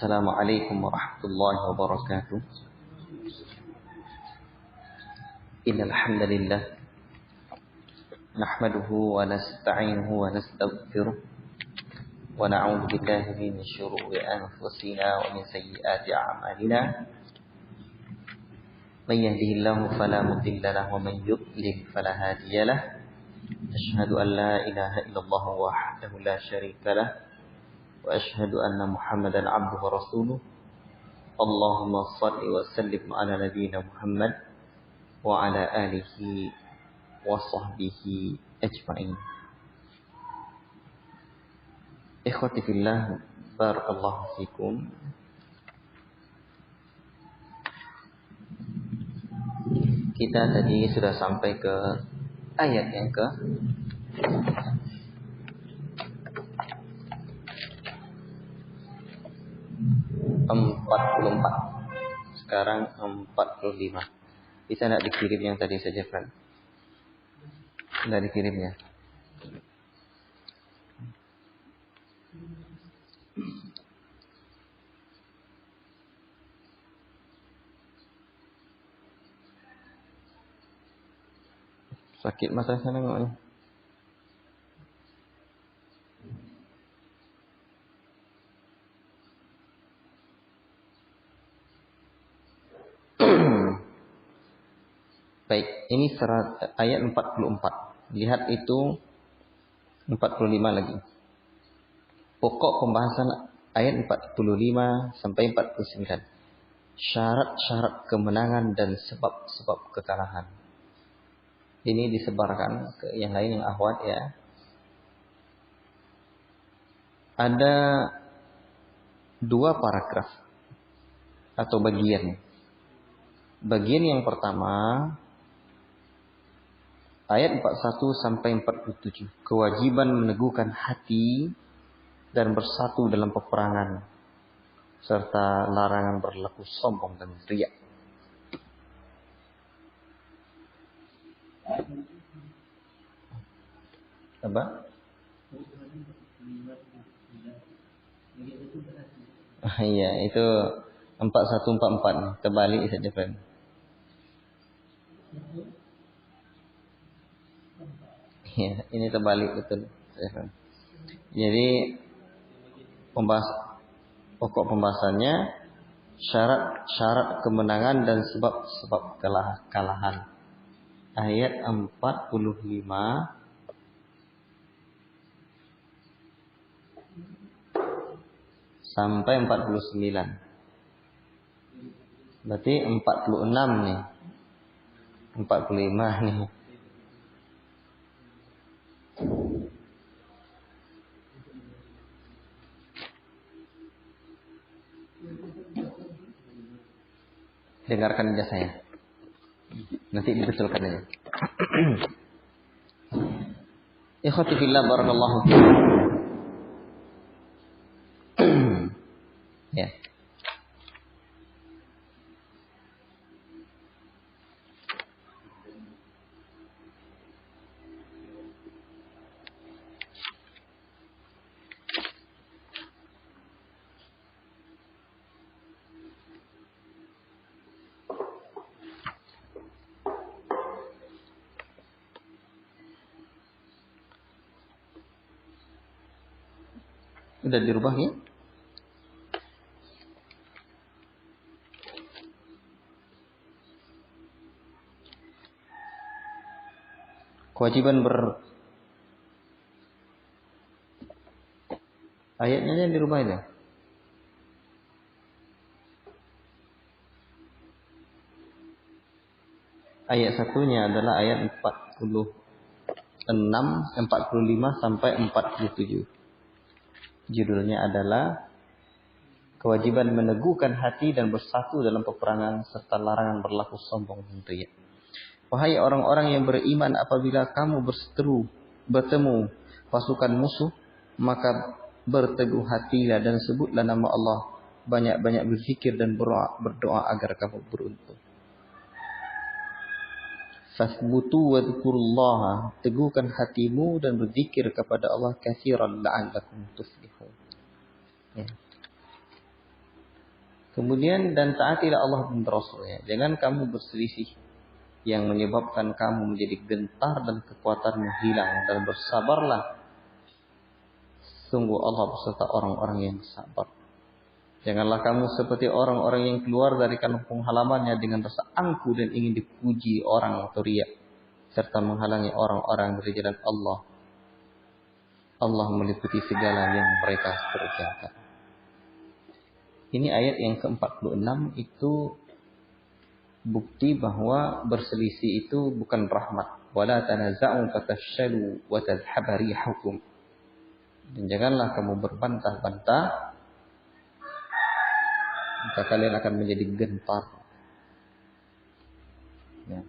Assalamualaikum warahmatullahi wabarakatuh. Innal hamdalillah nahmaduhu wa nasta'inuhu wa nastaghfiruh wa na'udzu billahi min shururi anfusina wa min sayyiati a'malina. Man yahdihillahu fala mudilla lahu wa man yudlil fala hadiya lahu. Asyhadu an la ilaha illallah wahdahu la syarika lahu wa asyhadu anna Muhammadan abduhu wa rasuluh. Allahumma shalli wa sallim ala nabiyyina Muhammad wa ala alihi wa sahbihi ajma'in. Ikhwati fillah, barakallahu fikum. Kita tadi sudah sampai ke ayat yang ke 44. Sekarang 45. Bisa enggak dikirim yang tadi saja, Fran? Enggak dikirimnya. Sakit mata sana enggak? Baik, ini ayat 44. Lihat itu 45 lagi. Pokok pembahasan ayat 45 sampai 49. Syarat-syarat kemenangan dan sebab-sebab kekalahan. Ini disebarkan ke yang lain yang akhwat ya. Ada 2 paragraf atau bagian. Bagian yang pertama ayat 41 sampai 47. Kewajiban meneguhkan hati dan bersatu dalam peperangan serta larangan berlaku sombong dan riya. Apa? Iya, itu 4144 nih, terbalik saja, friend. Ya, ini terbalik betul. Jadi pokok pembahasannya syarat-syarat kemenangan dan sebab-sebab kekalahan. Ayat 45 sampai 49. Berarti 46 nih. 45 nih. Dengarkan aja saya. Nanti dibetulkan aja. Ikhwati fillah, barakallahu fikum. Ya. Udah dirubah ya? Kewajiban ayatnya yang dirubah itu. Ayat satunya adalah ayat 45 sampai 47. Judulnya adalah kewajiban meneguhkan hati dan bersatu dalam peperangan serta larangan berlaku sombong dan riya. Wahai orang-orang yang beriman, apabila kamu bertemu pasukan musuh, maka berteguh hatilah dan sebutlah nama Allah. Banyak-banyak berzikir dan berdoa agar kamu beruntung. Fasbutu wadhkurullaha, teguhkan hatimu dan berzikir kepada Allah katsiran la'allakum tuflihun. Ya. Kemudian dan taatilah Allah dan Rasulnya. Jangan kamu berselisih yang menyebabkan kamu menjadi gentar dan kekuatanmu hilang, dan bersabarlah. Sungguh Allah beserta orang-orang yang sabar. Janganlah kamu seperti orang-orang yang keluar dari kampung halamannya dengan rasa angkuh dan ingin dipuji orang atau riya, serta menghalangi orang-orang dari jalan Allah. Allah meliputi segala yang mereka kerjakan. Ini ayat yang ke-46 itu bukti bahwa berselisih itu bukan rahmat. Wala tanaza'u fatafshalu wa tadhhaba rihukum. Dan janganlah kamu berbantah-bantah, maka kalian akan menjadi gentar, ya,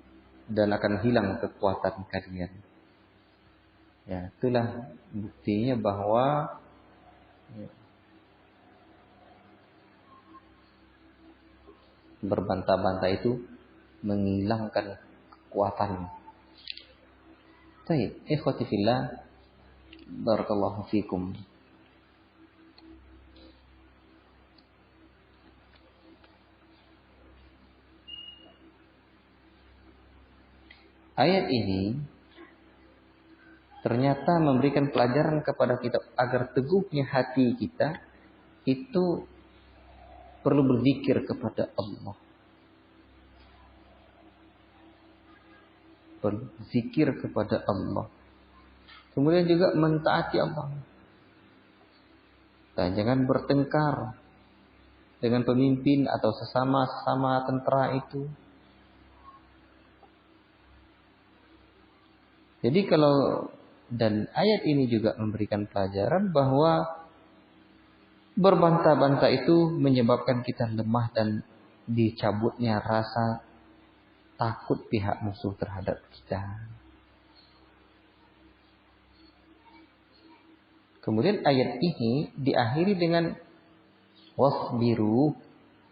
dan akan hilang kekuatan kalian. Ya, itulah buktinya bahwa ya, berbantah-bantah itu menghilangkan kekuatan. Baik, ikhwati fillah, barakallahu fikum. Ayat ini ternyata memberikan pelajaran kepada kita agar teguhnya hati kita itu perlu berzikir kepada Allah. Berzikir kepada Allah. Kemudian juga mentaati Allah. Dan jangan bertengkar dengan pemimpin atau sesama tentara itu. Jadi dan ayat ini juga memberikan pelajaran bahwa berbantah-bantah itu menyebabkan kita lemah dan dicabutnya rasa takut pihak musuh terhadap kita. Kemudian ayat ini diakhiri dengan wasbiru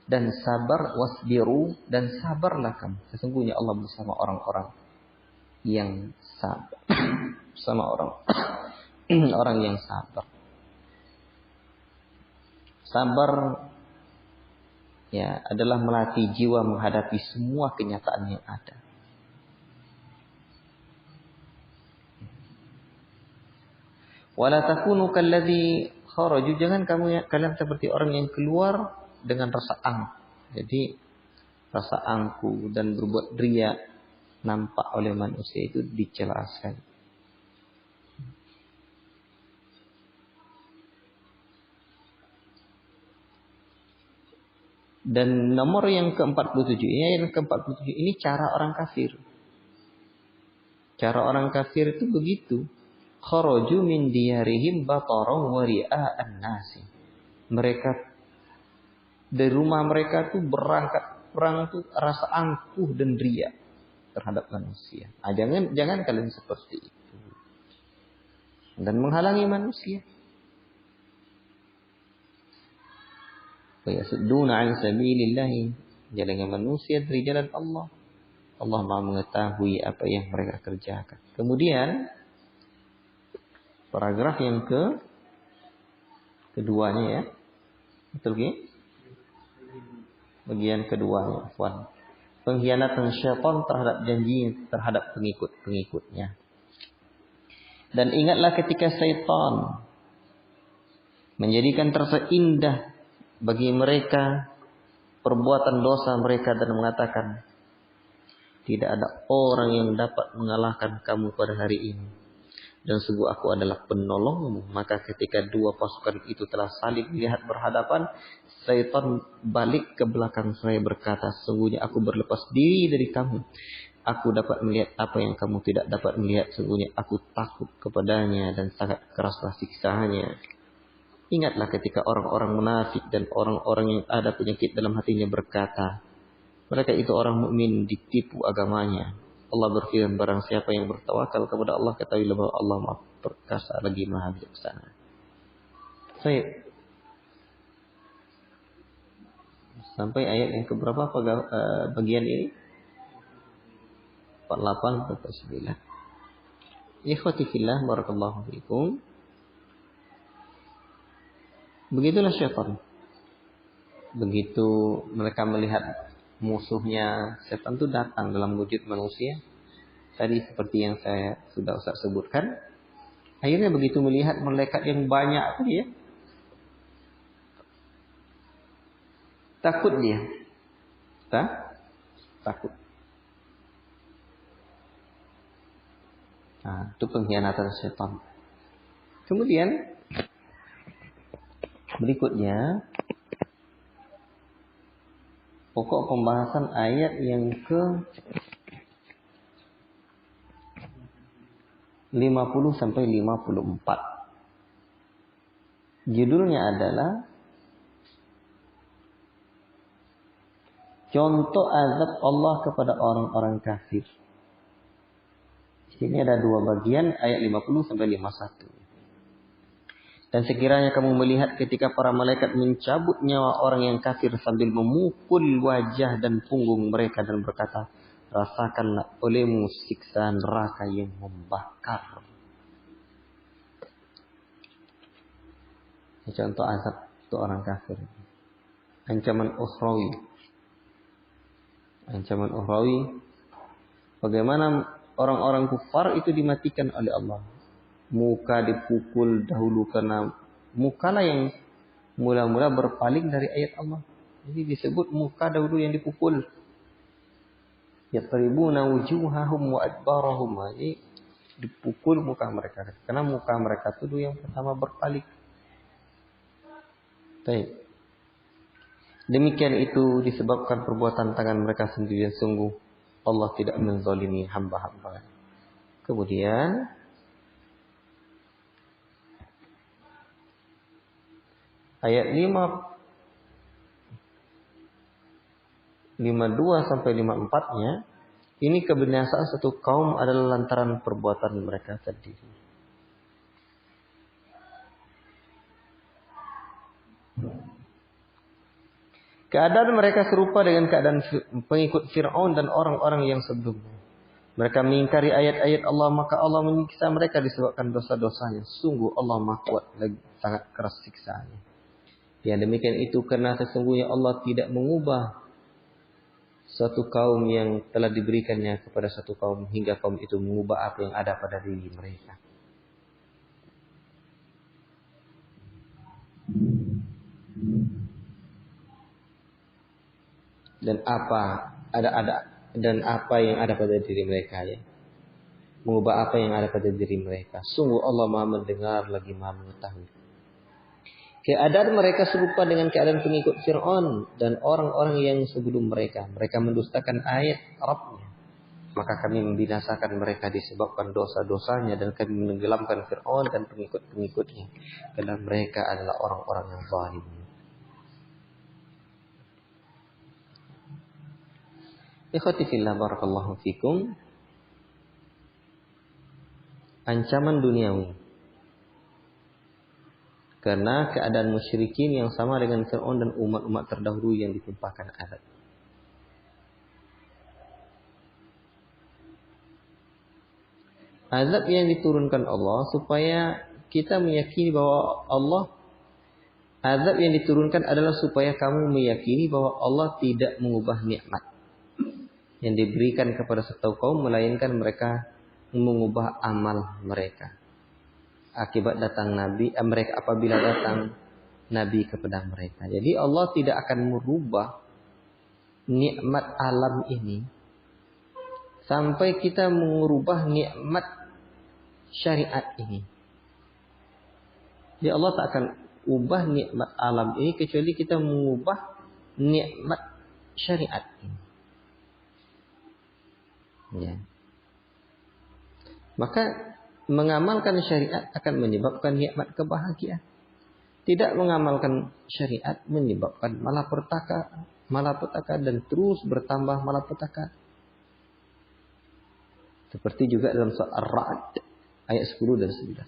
dan sabar, wasbiru dan sabarlah kamu. Sesungguhnya Allah bersama orang-orang yang sabar. Bersama orang yang sabar. Sabar ya adalah melatih jiwa menghadapi semua kenyataan yang ada. Wala takunu kalladzi kharaju, jangan kalian seperti orang yang keluar dengan rasa angkuh. Jadi rasa angkuh dan berbuat riya nampak oleh manusia itu dijelaskan. Dan nomor yang ke-47 ini cara orang kafir. Cara orang kafir itu begitu. Kharaju min diyarihim bataran wa ria'an nasi. Mereka dari rumah mereka tuh berangkat perang tuh rasa angkuh dan riya terhadap manusia. Jangan kalian seperti itu. Dan menghalangi manusia. Wayasudduna an sabilillahi, jalannya manusia dari jalan Allah. Allah Maha mengetahui apa yang mereka kerjakan. Kemudian paragraf yang keduanya ya. Betul ke? Bagian keduanya, afwan. Pengkhianatan syaitan terhadap janji terhadap pengikut-pengikutnya. Dan ingatlah ketika syaitan menjadikan terasa indah bagi mereka perbuatan dosa mereka dan mengatakan, tidak ada orang yang dapat mengalahkan kamu pada hari ini. Dan sungguh aku adalah penolongmu. Maka ketika dua pasukan itu telah saling melihat berhadapan, syaitan balik ke belakang saya berkata, sungguhnya aku berlepas diri dari kamu. Aku dapat melihat apa yang kamu tidak dapat melihat. Sungguhnya aku takut kepadanya dan sangat keraslah siksanya. Ingatlah ketika orang-orang munafik dan orang-orang yang ada penyakit dalam hatinya berkata, mereka itu orang mukmin ditipu agamanya. Allah berfirman, barang siapa yang bertawakal kepada Allah, ketahuilah bahwa Allah Maha Perkasa lagi Maha Bijaksana. Sampai ayat yang keberapa bagian ini? 48 atau 9. Ikhwati fillah, barakallahu fikum. Begitulah syaitan. begitu mereka melihat musuhnya setan itu datang dalam wujud manusia, tadi seperti yang saya sudah Ustaz sebutkan, akhirnya begitu melihat malaikat yang banyak itu dia takut dia. Takut. Nah, itu pengkhianatan setan. Kemudian berikutnya pokok pembahasan ayat yang ke 50 sampai 54. Judulnya adalah contoh azab Allah kepada orang-orang kafir. Di sini ada dua bagian, ayat 50 sampai 51. Dan sekiranya kamu melihat ketika para malaikat mencabut nyawa orang yang kafir sambil memukul wajah dan punggung mereka dan berkata, rasakanlah olehmu siksa neraka yang membakar. Ini contoh azab untuk orang kafir. Ancaman ukhrawi. Bagaimana orang-orang kufar itu dimatikan oleh Allah. Muka dipukul dahulu karena mukalah yang mula-mula berpaling dari ayat Allah. Jadi disebut muka dahulu yang dipukul. Yatribuna wujuhahum wa adbarahum. Jadi dipukul muka mereka. Karena muka mereka itu yang pertama berpaling. Baik. Demikian itu disebabkan perbuatan tangan mereka sendiri. Sungguh Allah tidak menzalimi hamba-hamba. Kemudian ayat 52 sampai 54-nya, ini kebinasaan satu kaum adalah lantaran perbuatan mereka sendiri. Keadaan mereka serupa dengan keadaan pengikut Fir'aun dan orang-orang yang sebelumnya. Mereka mengingkari ayat-ayat Allah, maka Allah menyiksa mereka disebabkan dosa-dosanya. Sungguh Allah Maha Kuat lagi sangat keras siksaannya. Yang demikian itu karena sesungguhnya Allah tidak mengubah suatu kaum yang telah diberikannya kepada satu kaum hingga kaum itu mengubah apa yang ada pada diri mereka. Dan apa yang ada pada diri mereka, ya. Mengubah apa yang ada pada diri mereka. Sungguh Allah Maha mendengar lagi Maha mengetahui. Keadaan mereka serupa dengan keadaan pengikut Fir'aun dan orang-orang yang sebelum mereka. Mereka mendustakan ayat Rabbnya. Maka kami membinasakan mereka disebabkan dosa-dosanya dan kami menenggelamkan Fir'aun dan pengikut-pengikutnya. Karena mereka adalah orang-orang yang zalim. Ikhwati fillah barakallahu fikum. Ancaman duniawi. Karena keadaan musyrikin yang sama dengan Fir'aun dan umat-umat terdahulu yang ditimpakan azab. Azab yang diturunkan Allah supaya kita meyakini bahwa azab yang diturunkan adalah supaya kamu meyakini bahwa Allah tidak mengubah nikmat yang diberikan kepada satu kaum, melainkan mereka mengubah amal mereka. Akibat datang Nabi, mereka apabila datang Nabi kepada mereka. Jadi Allah tidak akan merubah nikmat alam ini sampai kita mengubah nikmat syariat ini. Jadi Allah tak akan ubah nikmat alam ini kecuali kita mengubah nikmat syariat ini. Ya. Maka mengamalkan syariat akan menyebabkan nikmat kebahagiaan. Tidak mengamalkan syariat menyebabkan malapetaka dan terus bertambah malapetaka. Seperti juga dalam surah Ar-Ra'd ayat 10 dan 11.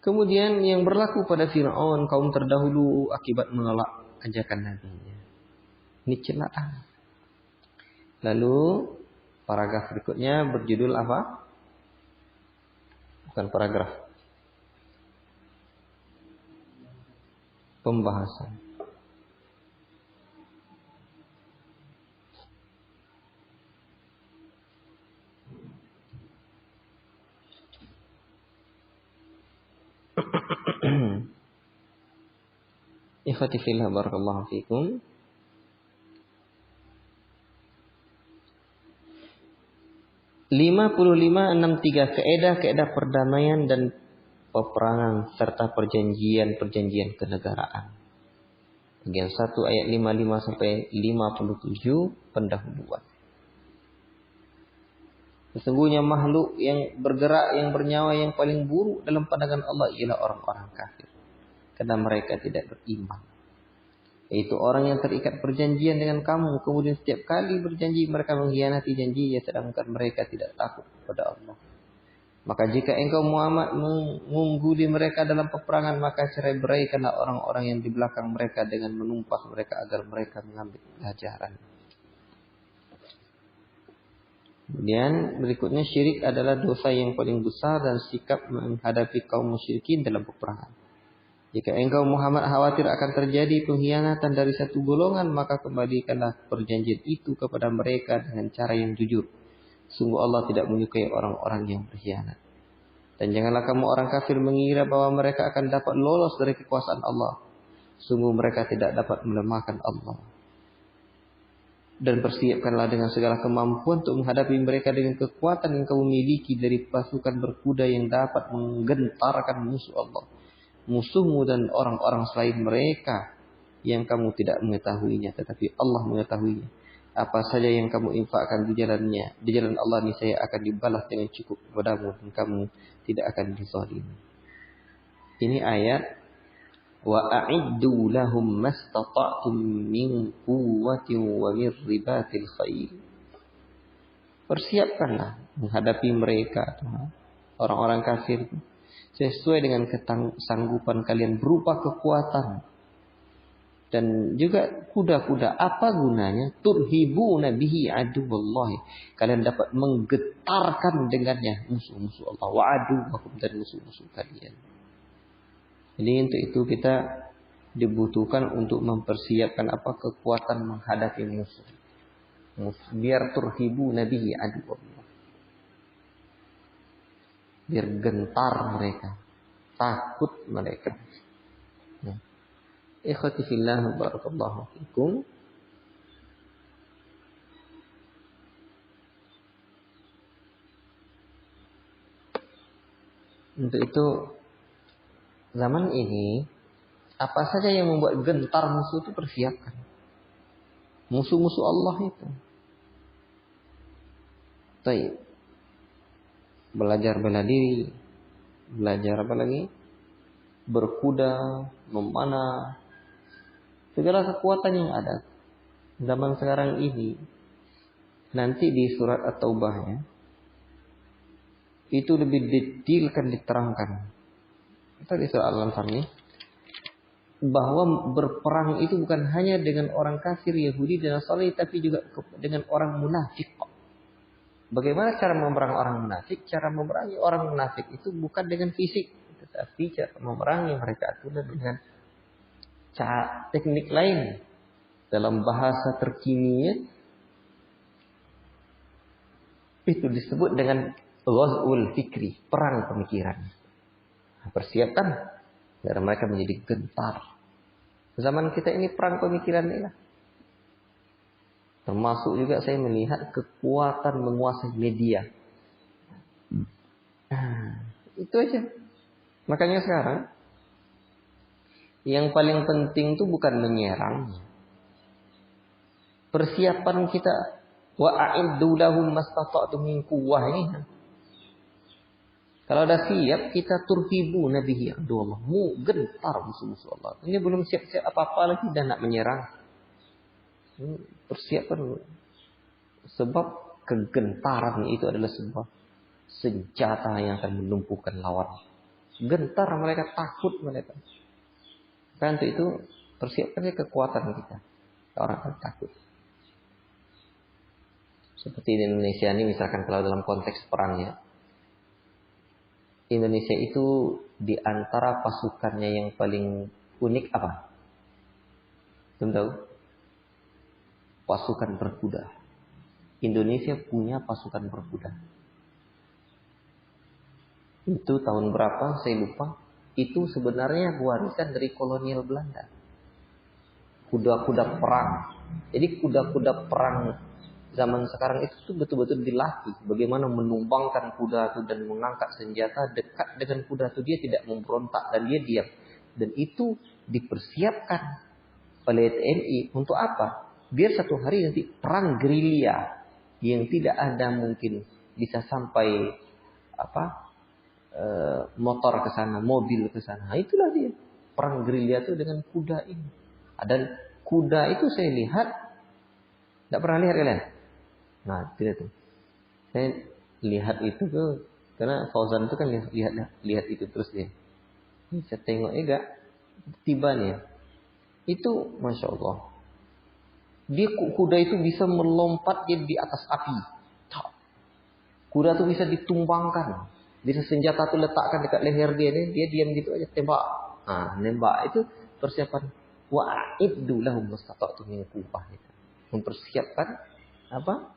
Kemudian yang berlaku pada Fir'aun kaum terdahulu akibat menolak ajakan Nabi-Nya. Ini celaan. Lalu paragraf berikutnya berjudul apa? Bukan paragraf. pembahasan. Ikhwati fillah barakallahu fikum. Keedah perdamaian dan peperangan serta perjanjian kenegaraan. Bagian 1 ayat 55 sampai 57 pendahuluan. Sesungguhnya makhluk yang bergerak, yang bernyawa, yang paling buruk dalam pandangan Allah ialah orang-orang kafir. Karena mereka tidak beriman. Yaitu orang yang terikat perjanjian dengan kamu. Kemudian setiap kali berjanji mereka mengkhianati janji. Sedangkan mereka tidak takut kepada Allah. Maka jika engkau Muhammad mengungguli mereka dalam peperangan, maka cerai-beraikanlah orang-orang yang di belakang mereka dengan menumpas mereka agar mereka mengambil pelajaran. Kemudian berikutnya, syirik adalah dosa yang paling besar dan sikap menghadapi kaum musyrikin dalam peperangan. Jika engkau Muhammad khawatir akan terjadi pengkhianatan dari satu golongan, maka kembalikanlah perjanjian itu kepada mereka dengan cara yang jujur. Sungguh Allah tidak menyukai orang-orang yang berkhianat. Dan janganlah kamu orang kafir mengira bahwa mereka akan dapat lolos dari kekuasaan Allah. Sungguh mereka tidak dapat melemahkan Allah. Dan persiapkanlah dengan segala kemampuan untuk menghadapi mereka dengan kekuatan yang kamu miliki dari pasukan berkuda yang dapat menggentarkan musuh Allah. Musuhmu dan orang-orang selain mereka yang kamu tidak mengetahuinya, tetapi Allah mengetahuinya. Apa saja yang kamu infakkan di jalan Allah niscaya akan dibalas dengan cukup kepadamu dan kamu tidak akan dizalimi. Ini ayat wa a'iddu lahum mastata'tum min quwwatin wa min ribatil khair. Persiapkanlah menghadapi mereka, orang-orang kafir, sesuai dengan kesanggupan kalian berupa kekuatan dan juga kuda-kuda. Apa gunanya? Turhibuna bihi aduwallahi. Kalian dapat menggetarkan dengannya musuh-musuh Allah. Wa aduwakum, dan musuh-musuh kalian. Jadi untuk itu kita dibutuhkan untuk mempersiapkan kekuatan menghadapi musuh. Biar turhibuna bihi aduwallahi. Biar gentar mereka, takut mereka. Ikhwati fillah barakallahu fikum. Untuk itu zaman ini apa saja yang membuat gentar musuh itu persiapkan. Musuh-musuh Allah itu. Baik. Belajar bela diri, belajar apa lagi? Berkuda, memanah, segala kekuatan yang ada zaman sekarang ini. Nanti di surat At-Taubah itu lebih detailkan diterangkan. Kita di surat Al-Anfal ini bahwa berperang itu bukan hanya dengan orang kafir Yahudi dan Nasrani, tapi juga dengan orang munafik. Bagaimana cara memerangi orang munafik? Cara memerangi orang munafik itu bukan dengan fisik, tetapi cara memerangi mereka itu dengan teknik lain. Dalam bahasa terkini itu disebut dengan ghazwul fikri, perang pemikiran. Persiapkan agar mereka menjadi gentar. Zaman kita ini perang pemikiran inilah. Termasuk juga saya melihat kekuatan menguasai media. Itu aja. Makanya sekarang yang paling penting itu bukan menyerang. Persiapan kita wa a'iddu lahum mastata'tum min quwwah ini. Kalau udah siap kita turhibu nabihi Allah. Gentar musuh-musuh Allah. Ini belum siap-siap apa-apa lagi dan nak menyerang. Persiapkan. Sebab kegentaran itu adalah sebuah senjata yang akan melumpuhkan lawan. Gentar mereka, takut mereka. Karena untuk itu persiapkannya kekuatan kita. Orang akan takut. Seperti di Indonesia ini misalkan kalau dalam konteks perangnya, Indonesia itu di antara pasukannya yang paling unik apa? Belum tahu? Pasukan berkuda. Indonesia punya pasukan berkuda. Itu tahun berapa saya lupa. Itu sebenarnya warisan dari kolonial Belanda. Kuda-kuda perang. Jadi kuda-kuda perang zaman sekarang itu tuh betul-betul dilatih. Bagaimana menumbangkan kuda itu dan mengangkat senjata dekat dengan kuda itu. Dia tidak memberontak dan dia diam. Dan itu dipersiapkan oleh TNI untuk apa? Biar satu hari nanti perang gerilya yang tidak ada mungkin bisa sampai motor ke sana, mobil ke sana. Nah, itulah dia perang gerilya itu dengan kuda ini. Dan kuda itu saya lihat, tidak pernah lihat kalian? Nah, tidak tuh. Saya lihat itu tuh karena Fauzan itu kan lihat itu terus dia. Saya tengok enggak tiba nih. Itu Masya Allah. Dia kuda itu bisa melompat di atas api. Kuda itu bisa ditumbangkan. Bisa senjata itu letakkan dekat leher dia nih, dia diam gitu aja tembak. Nah, nembak itu persiapan wa'iddu lahum mastata'tum min quwwah. Mempersiapkan apa?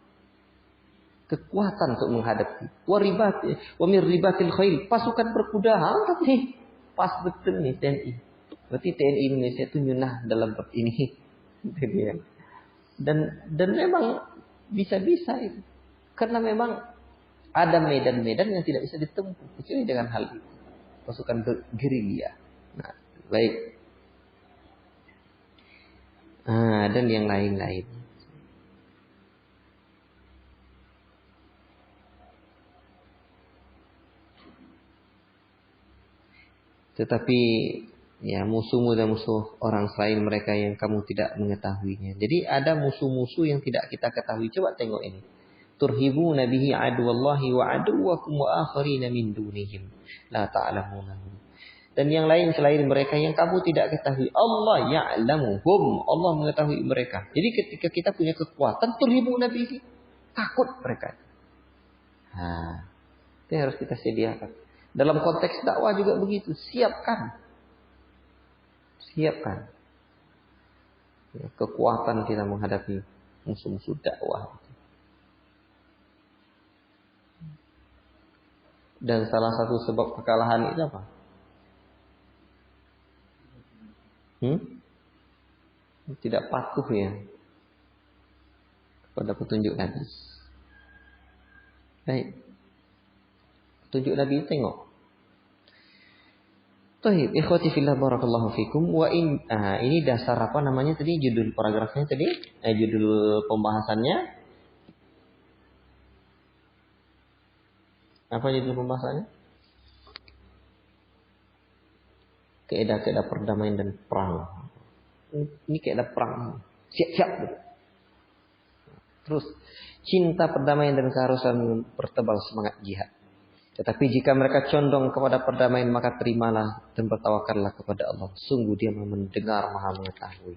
Kekuatan untuk menghadapi. Wa min ribatil khail, pasukan berkuda. Tapi pas betul nih TNI. Berarti TNI Indonesia itu nyunah dalam bab ini. Dan memang bisa-bisa itu. Karena memang ada medan-medan yang tidak bisa ditempuh kecuali dengan hal itu. Pasukan gerilya. Nah, baik. Dan yang lain-lain. Tetapi ya musuhmu dan musuh orang selain mereka yang kamu tidak mengetahuinya. Jadi ada musuh-musuh yang tidak kita ketahui. Coba tengok ini. Turhibuna bihi aduwallahi wa aduwakum wa akharina min dunihim la ta'lamunahum. Dan yang lain selain mereka yang kamu tidak ketahui. Allah ya'lamuhum. Allah mengetahui mereka. Jadi ketika kita punya kekuatan, turhibuna bihi, takut mereka. Itu yang harus kita sediakan. Dalam konteks dakwah juga begitu. Siapkan. Ya, kekuatan kita menghadapi musuh-musuh dakwah. Dan salah satu sebab kekalahan itu apa? Tidak patuh ya pada petunjuk Nabi. Baik. Petunjuk Nabi tengok. Baik, ikhwati fillah barakallahu fikum wa ini dasar apa namanya tadi judul paragrafnya tadi? Judul pembahasannya. Apa judul pembahasannya? Keedah-keedah perdamaian dan perang. Ini keedah perang. Siap-siap. Terus cinta perdamaian dan keharusan bertebal semangat jihad. Tetapi jika mereka condong kepada perdamaian, maka terimalah dan bertawakallah kepada Allah. Sungguh Dia Maha mendengar, Maha mengetahui.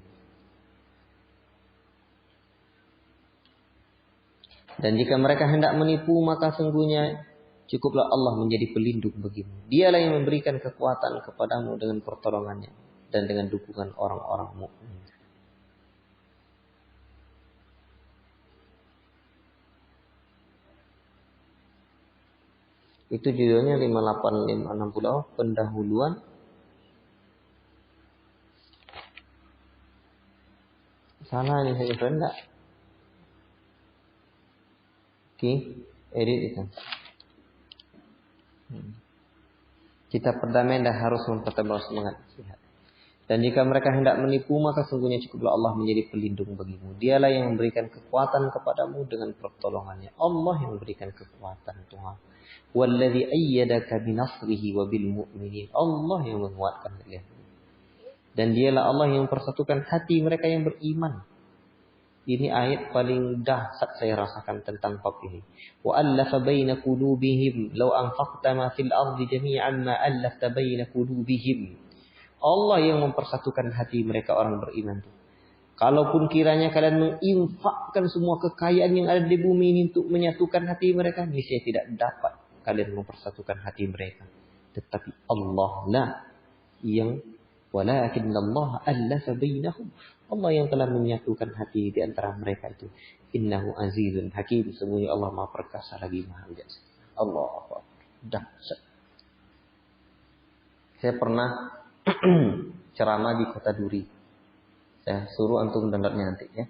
Dan jika mereka hendak menipu, maka sungguhnya cukuplah Allah menjadi pelindung bagimu. Dialah yang memberikan kekuatan kepadamu dengan pertolongannya dan dengan dukungan orang-orang mukmin. Itu judulnya 58560 pendahuluan. Salah ini saya enggak. Oke, edit itu. Kita perdamaian dan harus mempertebal semangat jihad. Dan jika mereka hendak menipu, maka sungguhnya cukuplah Allah menjadi pelindung bagimu. Dialah yang memberikan kekuatan kepadamu dengan pertolongannya. Allah yang memberikan kekuatan Tuhan. Walladzi ayyadaka binasrihi wa bil mu'minin. Allah yang menguatkan kalian. Dan Dialah Allah yang mempersatukan hati mereka yang beriman. Ini ayat paling dahsyat saya rasakan tentang bab ini. Wa allafa baina qulubihim law anfaqta ma fil ardi jami'an ma allafta baina qulubihim. Allah yang mempersatukan hati mereka orang beriman itu. Kalaupun kiranya kalian menginfakkan semua kekayaan yang ada di bumi ini untuk menyatukan hati mereka, niscaya tidak dapat kalian mempersatukan hati mereka. Tetapi Allah lah yang walakinnallaha allafa bainahum. Allah yang telah menyatukan hati di antara mereka itu. Innahu azizun hakim. Sesungguhnya Allah Maha Perkasa lagi Maha Bijaksana. Allah dahsyat. Saya pernah ceramah di Kota Duri. Saya suruh antum downloadnya nanti ya.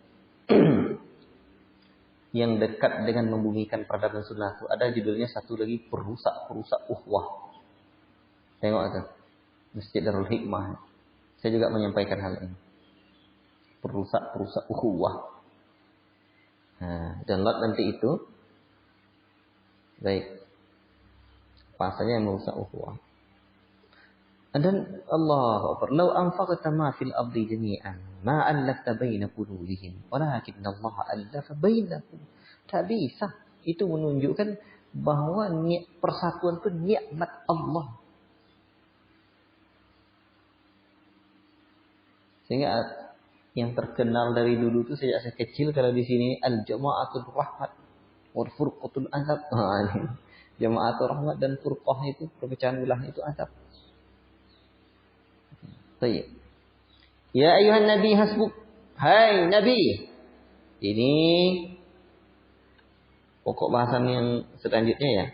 Yang dekat dengan membumikan peradaban sunnah itu ada judulnya satu lagi, perusak uhwah. Tengok itu. Masjid Darul Hikmah. Saya juga menyampaikan hal ini. Perusak uhwah. Nah, download nanti itu. Baik. Bahasanya yang merusak ukhuwah. Dan Allah Akbar, "Lau anfaqta ma fil ardi jami'an, ma allafta baina qulubihim, walakin Allah allafa bainahum." Tak bisa. Itu menunjukkan bahwa persatuan itu nikmat Allah. Sehingga yang terkenal dari dulu itu sejak saya kecil kalau di sini al-jama'atul rahmat wal furqatul azab. Jama'atul rahmat dan furqah itu perpecahan belah itu azab. Baik. Ya ayuhan nabi hasbuk. Hai nabi. Ini pokok bahasan yang selanjutnya ya.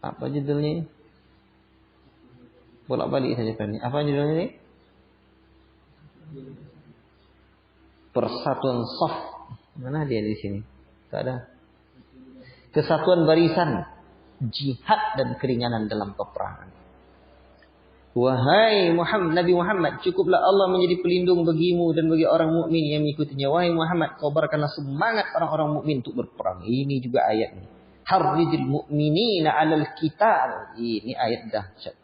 Apa judulnya? Bolak-balik saja kan. Apa judulnya ini? Persatuan saf. Mana dia di sini? Tak ada. Kesatuan barisan, jihad dan keringanan dalam peperangan. Wahai Muhammad, Nabi Muhammad, cukuplah Allah menjadi pelindung bagimu dan bagi orang mukmin yang mengikutinya. Wahai Muhammad, kobarkanlah semangat orang-orang mukmin untuk berperang. Ini juga ayat ini. Harrijil mu'minina 'alal qital. Ini ayat dahsyat.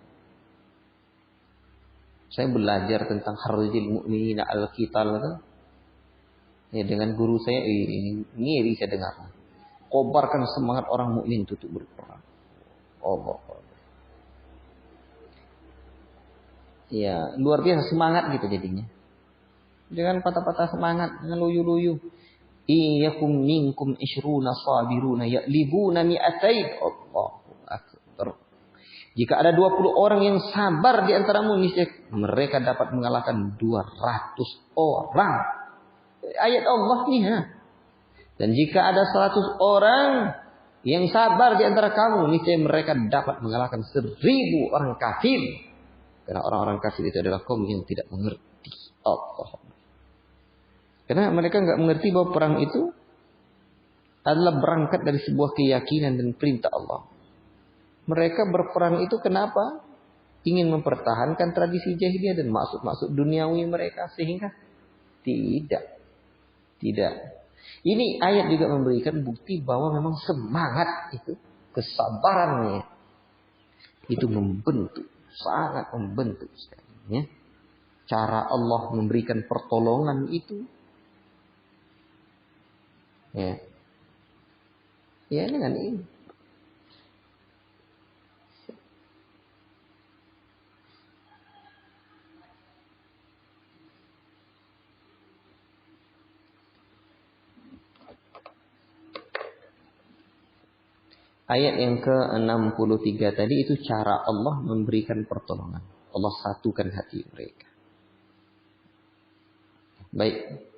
Saya belajar tentang harrijil mu'minina 'alal qital itu. Ya, dengan guru saya ini ngiri saya dengar. Kobarkan semangat orang mukmin untuk berperang. Allah. Ya, luar biasa semangat gitu jadinya. Jangan patah-patah semangat, jangan luyu-luyu. Iyakum minkum ishruna sabiruna ya'libuna mi'atain. Allahu akbar. Jika ada 20 orang yang sabar di antaramu, niscaya mereka dapat mengalahkan 200 orang. Ayat Allah nih ya. Dan jika ada 100 orang yang sabar di antara kamu, niscaya mereka dapat mengalahkan 1000 orang kafir. Karena orang-orang kafir itu adalah kaum yang tidak mengerti Allah. Karena mereka nggak mengerti bahwa perang itu adalah berangkat dari sebuah keyakinan dan perintah Allah. Mereka berperang itu kenapa? Ingin mempertahankan tradisi jahiliyah dan maksud-maksud duniawi mereka, sehingga tidak. Ini ayat juga memberikan bukti bahwa memang semangat itu, kesabarannya itu membentuk, sangat membentuk sekali. Ya. Cara Allah memberikan pertolongan itu, ya dengan ini. Ayat yang ke-63 tadi itu cara Allah memberikan pertolongan. Allah satukan hati mereka. Baik.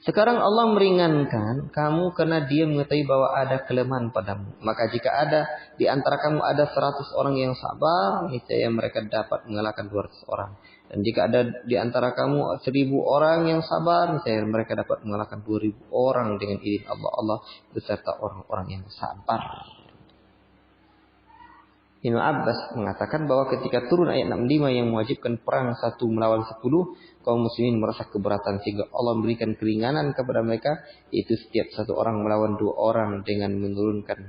Sekarang Allah meringankan kamu karena Dia mengetahui bahwa ada kelemahan padamu. Maka jika ada di antara kamu ada 100 orang yang sabar, niscaya mereka dapat mengalahkan 200 orang. Dan jika ada di antara kamu 1000 orang yang sabar, niscaya mereka dapat mengalahkan 2000 orang dengan izin Allah. Allah beserta orang-orang yang sabar. Ibnu Abbas mengatakan bahwa ketika turun ayat 65 yang mewajibkan perang 1 melawan 10, kaum muslimin merasa keberatan sehingga Allah memberikan keringanan kepada mereka, yaitu setiap 1 orang melawan 2 orang dengan menurunkan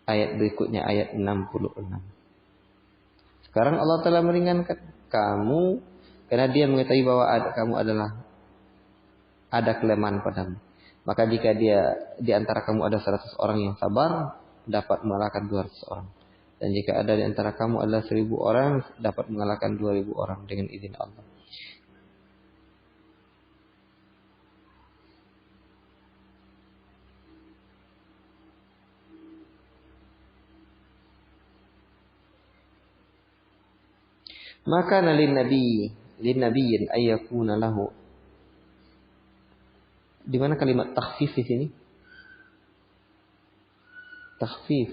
ayat berikutnya, ayat 66. Sekarang Allah telah meringankan kamu karena Dia mengetahui bahwa kamu ada kelemahan padamu. Maka jika di antara kamu ada 100 orang yang sabar, dapat mengalahkan 200 orang. Dan jika ada di antara kamu adalah 1000 orang, dapat mengalahkan 2000 orang dengan izin Allah. Maka lin nabiyyin ayyakuna lahu. Di mana kalimat takhfif di sini? Takhfif.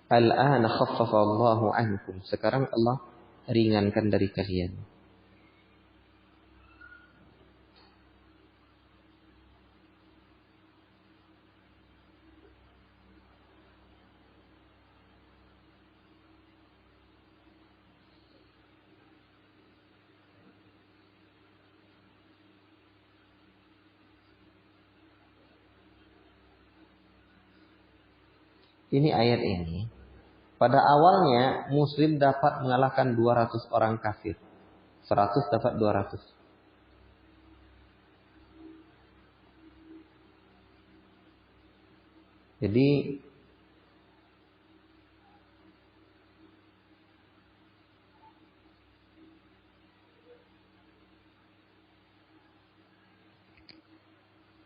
Al-ana khaffafa Allahu ankum. Sekarang Allah ringankan dari kalian. Ini ayat ini. Pada awalnya Muslim dapat mengalahkan 200 orang kafir. 100 dapat 200.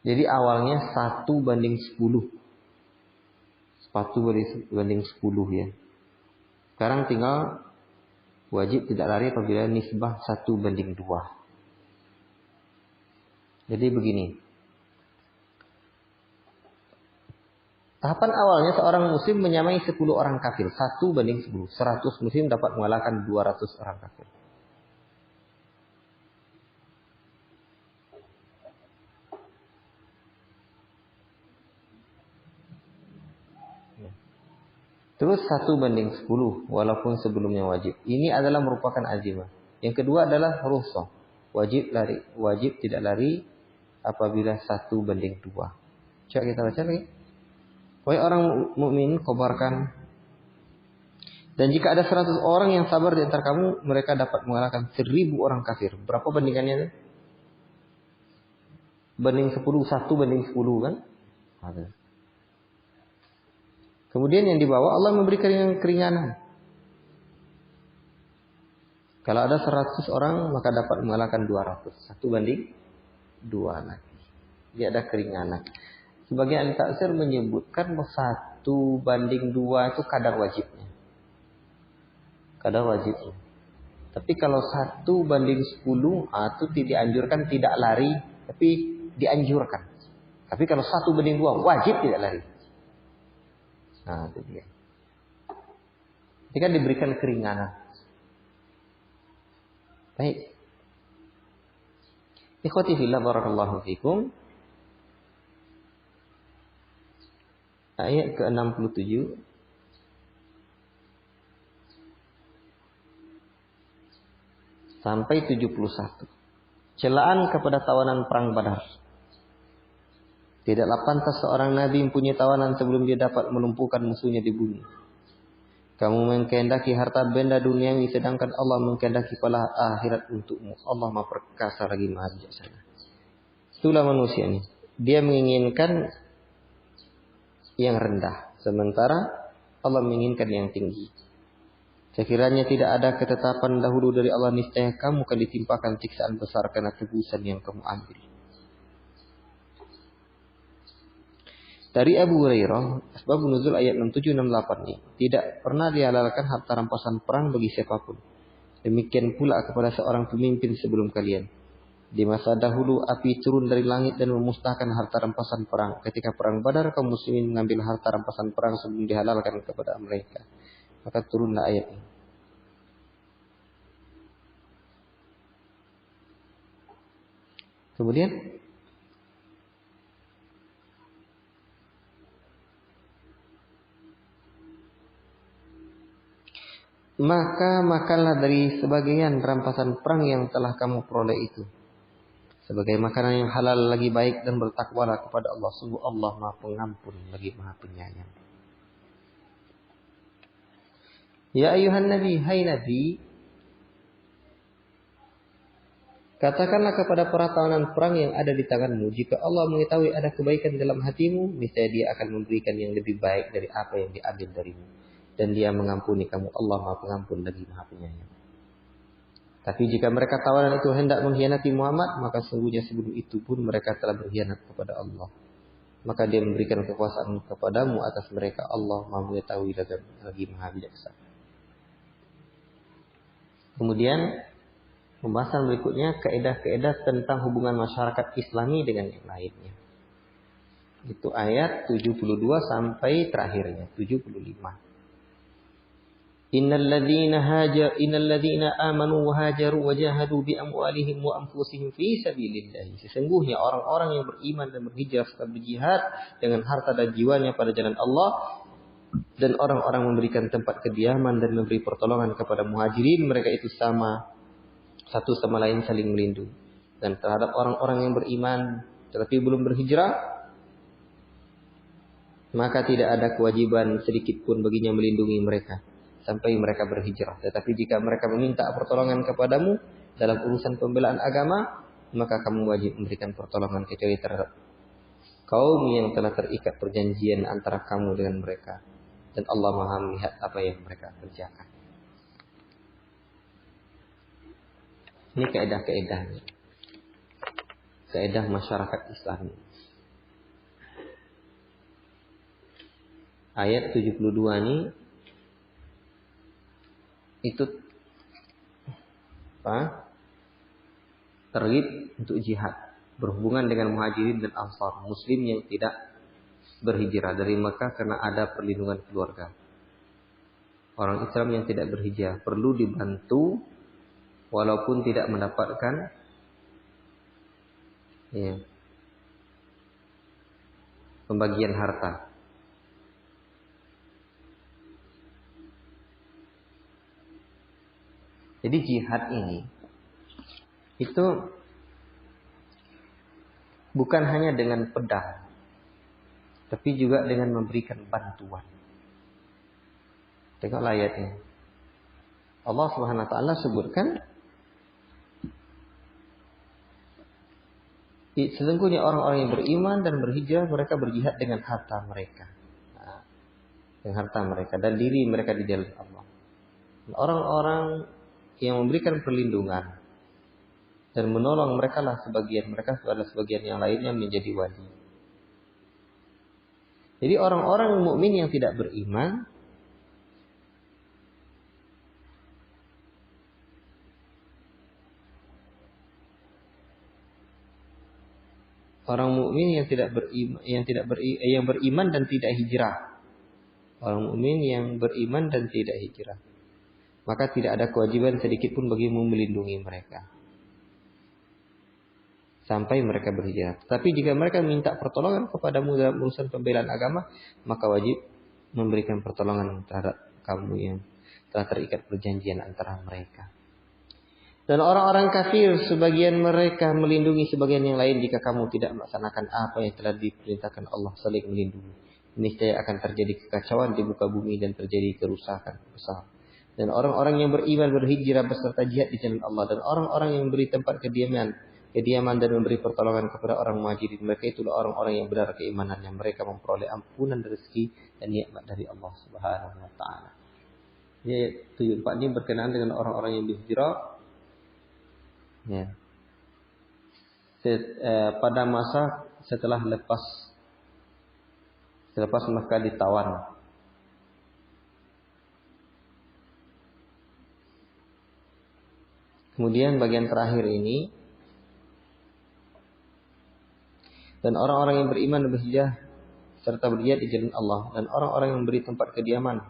Jadi awalnya 1:10. 1:10 ya. Sekarang tinggal wajib tidak lari apabila nisbah 1:2. Jadi begini. Tahapan awalnya seorang muslim menyamai 10 orang kafir. 1:10. 100 muslim dapat mengalahkan 200 orang kafir. Terus 1:10 walaupun sebelumnya wajib. Ini adalah merupakan azimah. Yang kedua adalah rukhsah. Wajib tidak lari apabila 1:2. Coba kita baca lagi. Wahai orang mukmin, kabarkan. Dan jika ada 100 orang yang sabar di antara kamu, mereka dapat mengalahkan 1000 orang kafir. Berapa bandingannya? Banding 10, 1:10 kan? Ada. Kemudian yang dibawa Allah memberikan keringanan. Kalau ada 100 orang maka dapat mengalahkan 200. 1:2 lagi. Dia ada keringanan. Sebagian ahli tafsir menyebutkan bahwa 1:2 itu kadar wajibnya. Kadar wajibnya. Tapi kalau 1:10 itu dianjurkan tidak lari, tapi dianjurkan. Tapi kalau 1:2 wajib tidak lari. Nah, itu dia. Ini kan diberikan keringanan. Baik. Ikhwati fillah barakallahu fikum. Ayat ke-67. Sampai 71. Celaan kepada tawanan perang Badar. Tidaklah pantas seorang nabi mempunyai tawanan sebelum dia dapat melumpuhkan musuhnya di bumi. Kamu mengkehendaki harta benda duniawi sedangkan Allah mengkehendaki pahala akhirat untukmu. Allah Maha perkasa lagi Maha bijaksana. Itulah manusia ini. Dia menginginkan yang rendah, sementara Allah menginginkan yang tinggi. Sekiranya tidak ada ketetapan dahulu dari Allah, niscaya kamu akan ditimpakan siksaan besar karena tebusan yang kamu ambil. Dari Abu Hurairah, asbab nuzul ayat 67-68 ini. Tidak pernah dihalalkan harta rampasan perang bagi siapapun. Demikian pula kepada seorang pemimpin sebelum kalian. Di masa dahulu api turun dari langit dan memusnahkan harta rampasan perang. Ketika perang Badar, kaum muslimin mengambil harta rampasan perang sebelum dihalalkan kepada mereka. Maka turunlah ayat ini. Kemudian maka makanlah dari sebagian rampasan perang yang telah kamu peroleh itu. Sebagai makanan yang halal lagi baik dan bertakwalah kepada Allah. Sungguh Allah Maha Pengampun lagi Maha Penyayang. Ya ayuhan Nabi, hai Nabi. Katakanlah kepada para tawanan perang yang ada di tanganmu. Jika Allah mengetahui ada kebaikan dalam hatimu, niscaya Dia akan memberikan yang lebih baik dari apa yang diambil darimu. Dan Dia mengampuni kamu. Allah Maha Pengampun lagi Maha Penyayang. Tapi jika mereka tawanan itu hendak mengkhianati Muhammad, maka sungguhnya sebelum itu pun mereka telah berkhianat kepada Allah. Maka Dia memberikan kekuasaan kepadamu atas mereka. Allah Maha Mengetahui lagi Maha Bijaksana. Kemudian pembahasan berikutnya kaidah-kaidah tentang hubungan masyarakat Islami dengan yang lainnya. Itu ayat 72 sampai terakhirnya 75. Innal ladzina amanu wa hajaru wa jahadu bi amwalihim wa anfusihim fi sabilillah. Sesungguhnya orang-orang yang beriman dan berhijrah serta berjihad dengan harta dan jiwanya pada jalan Allah, dan orang-orang memberikan tempat kediaman dan memberi pertolongan kepada muhajirin, mereka itu sama, satu sama lain saling melindungi. Dan terhadap orang-orang yang beriman tetapi belum berhijrah, maka tidak ada kewajiban sedikit pun baginya melindungi mereka sampai mereka berhijrah. Tetapi jika mereka meminta pertolongan kepadamu dalam urusan pembelaan agama, maka kamu wajib memberikan pertolongan kecuali terhadap kaum yang telah terikat perjanjian antara kamu dengan mereka. Dan Allah Maha melihat apa yang mereka kerjakan. Ini kaidah-kaidahnya. Kaidah masyarakat Islam. Ayat 72 ini itu target untuk jihad berhubungan dengan muhajirin dan ansar, muslim yang tidak berhijrah dari Mekah karena ada perlindungan keluarga. Orang Islam yang tidak berhijrah perlu dibantu walaupun tidak mendapatkan pembagian harta. Jadi jihad ini itu bukan hanya dengan pedang, tapi juga dengan memberikan bantuan. Tengoklah ayatnya. Allah Subhanahu wa taala sebutkan sesungguhnya orang-orang yang beriman dan berhijrah mereka berjihad dengan harta mereka. Dengan harta mereka dan diri mereka di jalan Allah. Orang-orang yang memberikan perlindungan dan menolong mereka lah sebagian, mereka adalah sebagian yang lainnya menjadi wali. Jadi orang-orang mukmin yang tidak beriman yang beriman dan tidak hijrah. Orang mukmin yang beriman dan tidak hijrah, maka tidak ada kewajiban sedikit pun bagimu melindungi mereka sampai mereka berhijrah. Tapi jika mereka minta pertolongan kepadamu dalam urusan pembelaan agama, maka wajib memberikan pertolongan terhadap kamu yang telah terikat perjanjian antara mereka. Dan orang-orang kafir sebagian mereka melindungi sebagian yang lain jika kamu tidak melaksanakan apa yang telah diperintahkan Allah saling melindungi. Niscaya akan terjadi kekacauan di muka bumi dan terjadi kerusakan besar. Dan orang-orang yang beriman berhijrah beserta jihad di jalan Allah, dan orang-orang yang beri tempat kediaman dan memberi pertolongan kepada orang muhajirin, mereka itulah orang-orang yang benar keimanannya. Mereka memperoleh ampunan rezeki dan nikmat dari Allah Subhanahu wa taala. Ayat 74 ini berkenaan dengan orang-orang yang berhijrah. Ya. Pada masa setelah lepas Mekah ditawan. Kemudian bagian terakhir ini, dan orang-orang yang beriman dan berhijrah serta berjihad di jalan Allah, dan orang-orang yang beri tempat kediaman,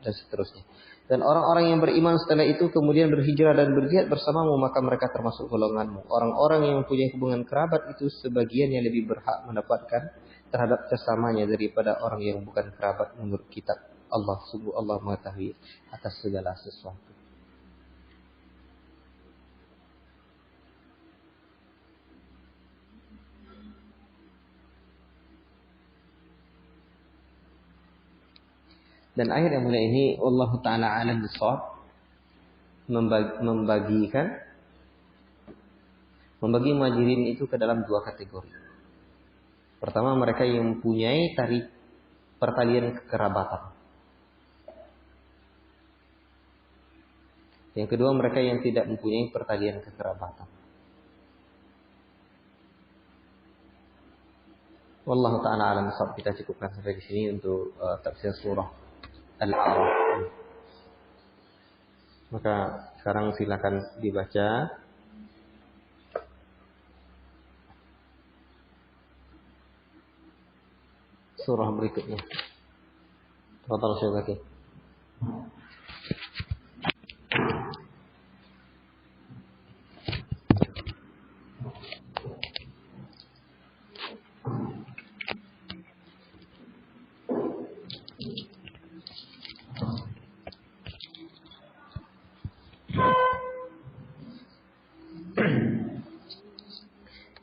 dan seterusnya. Dan orang-orang yang beriman setelah itu kemudian berhijrah dan berjihad bersamamu, maka mereka termasuk golonganmu. Orang-orang yang mempunyai hubungan kerabat itu sebagian yang lebih berhak mendapatkan terhadap sesamanya daripada orang yang bukan kerabat menurut kitab Allah. Sungguh Allah mengetahui atas segala sesuatu. Dan ayat yang mulia ini Allah Ta'ala alam bisawab membagi muhajirin itu ke dalam dua kategori. Pertama, mereka yang mempunyai pertalian kekerabatan. Yang kedua, mereka yang tidak mempunyai pertalian kekerabatan. Wallahu ta'ala alam bisawab. Kita cukupkan sampai di sini untuk tafsir surah Al-A'raf. Maka sekarang silakan dibaca surah berikutnya. Total lagi.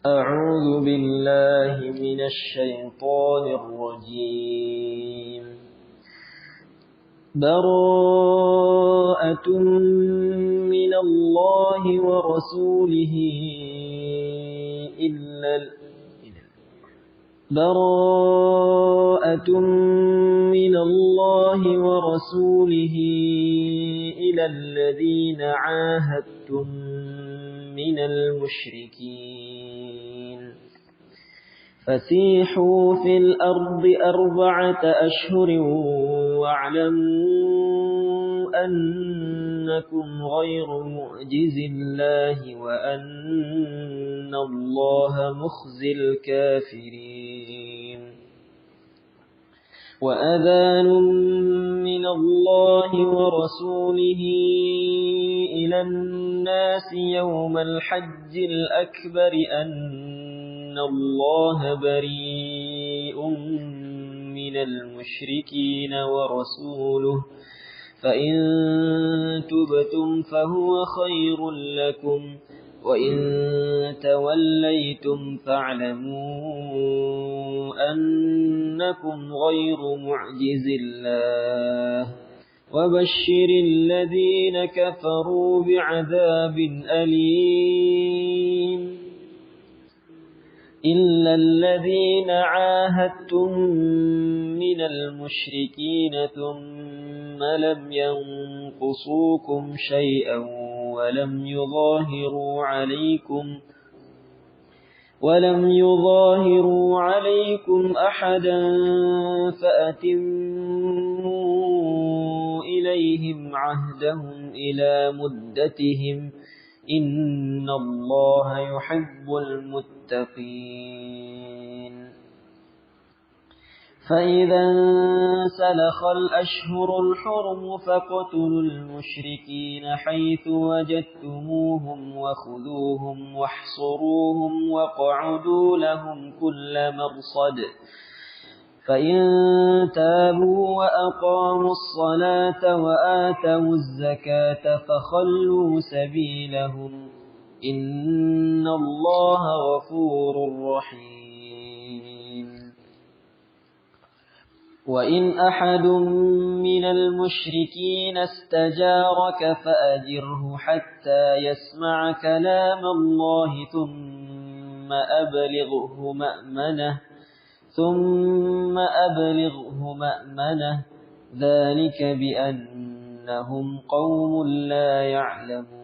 أعوذ بالله من الشيطان الرجيم. براءة من الله ورسوله إلى الذين عاهدتم من المشركين فسيحوا في الأرض 4 أشهر واعلموا أنكم غير معجز الله وأن الله مخزي الكافرين. وأذان من الله ورسوله إلى الناس يوم الحج الأكبر أن الله بريء من المشركين ورسوله فإن تبتم فهو خير لكم وإن توليتم فاعلموا أنكم غير معجز الله وبشر الذين كفروا بعذاب أليم. إلا الذين عاهدتم من المشركين ثم لم ينقصوكم شيئا ولم يظاهروا عليكم أحدا فأتموا إليهم عهدهم إلى مدتهم إن الله يحب المتقين. فإذا انسلخ الأشهر الحرم فاقتلوا المشركين حيث وجدتموهم وخذوهم واحصروهم واقعدوا لهم كل مرصد فإن تابوا وأقاموا الصلاة وآتوا الزكاة فخلوا سبيلهم إن الله غفور رحيم. وإن أحد من المشركين استجارك فأجره حتى يسمع كلام الله ثم أبلغه مأمنه ذلك بأنهم قوم لا يعلمون.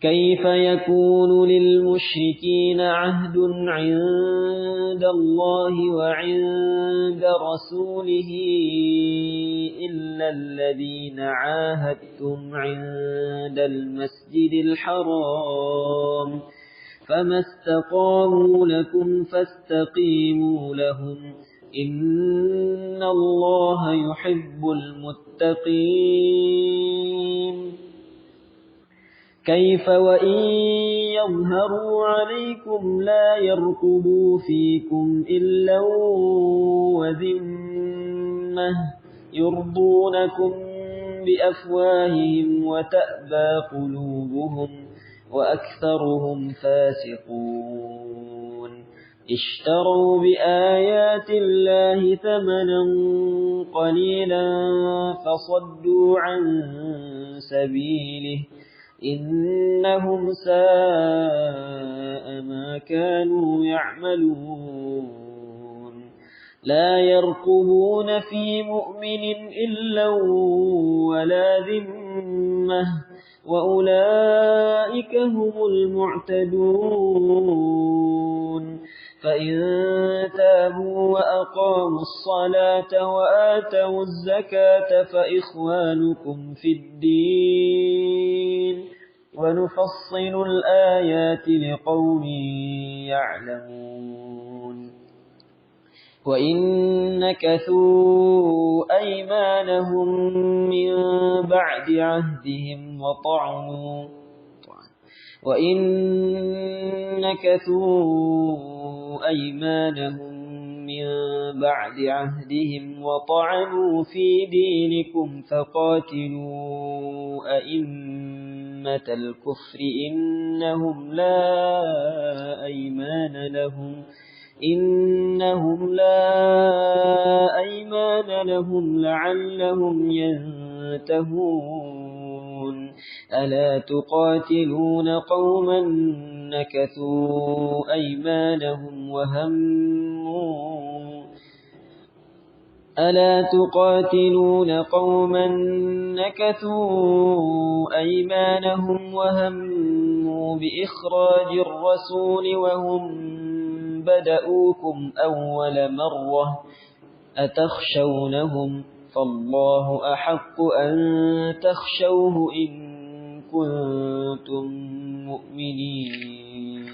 كيف يكون للمشركين عهد عند الله وعند رسوله إلا الذين عاهدتم عند المسجد الحرام فما استقاموا لكم فاستقيموا لهم إن الله يحب المتقين. كيف وإن يظهروا عليكم لا يرقبوا فيكم إلا وذمة يرضونكم بأفواههم وتأبى قلوبهم وأكثرهم فاسقون. اشتروا بآيات الله ثمنا قليلا فصدوا عن سبيله إنهم ساء ما كانوا يعملون. لا يرقبون في مؤمن إلا ولا ذمة وأولئك هم المعتدون. فإن تابوا وأقاموا الصلاة وآتوا الزكاة فإخوانكم في الدين ونفصل الآيات لقوم يعلمون وإن نكثوا أيمانهم من بعد عهدهم وطعنوا في دينكم فقاتلوا أئمة الكفر إنهم لا أيمان لهم لعلهم ينتهون ألا تقاتلون قوما نكثوا أيمانهم وهموا بإخراج الرسول وهم بدؤوكم أول مرة أتخشونهم فالله أحق أن تخشوه إن كنتم مؤمنين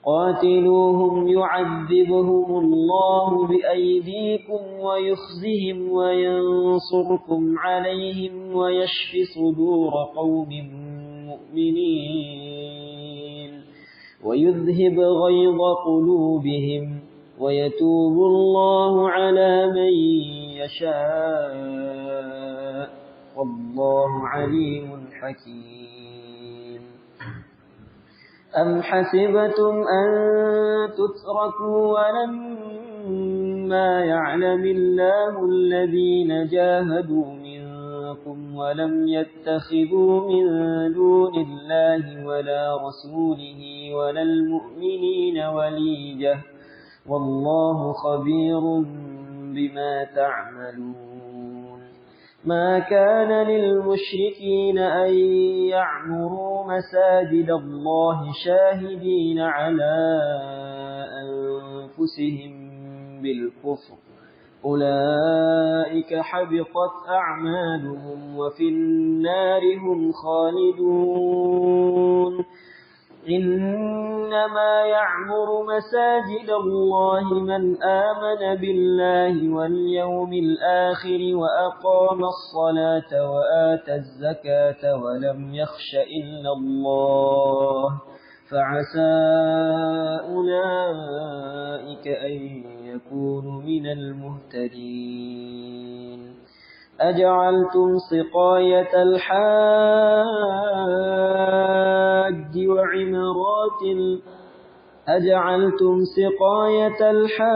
قاتلوهم يعذبهم الله بأيديكم ويخزهم وينصركم عليهم ويشف صدور قوم مؤمنين ويذهب غيظ قلوبهم ويتوب الله على من يشاء والله عليم حكيم أم حسبتم أن تتركوا ولما يعلم الله الذين جاهدوا منكم ولم يتخذوا من دون الله ولا رسوله ولا المؤمنين وليجة والله خبير بما تعملون ما كان للمشركين أن يعمروا مساجد الله شاهدين على أنفسهم بالكفر أولئك حبطت أعمالهم وفي النار هم خالدون إنما يعمر مساجد الله من آمن بالله واليوم الآخر وأقام الصلاة وآتى الزكاة ولم يخش إلا الله فعسى أولئك أن يكونوا من المهتدين أجعلتم سقاية الحاج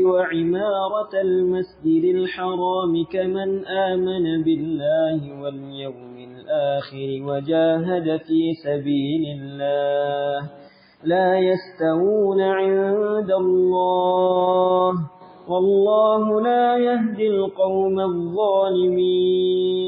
وعمارة المسجد الحرام كمن آمن بالله واليوم الآخر وجاهد في سبيل الله لا يستوون عند الله والله لا يهدي القوم الظالمين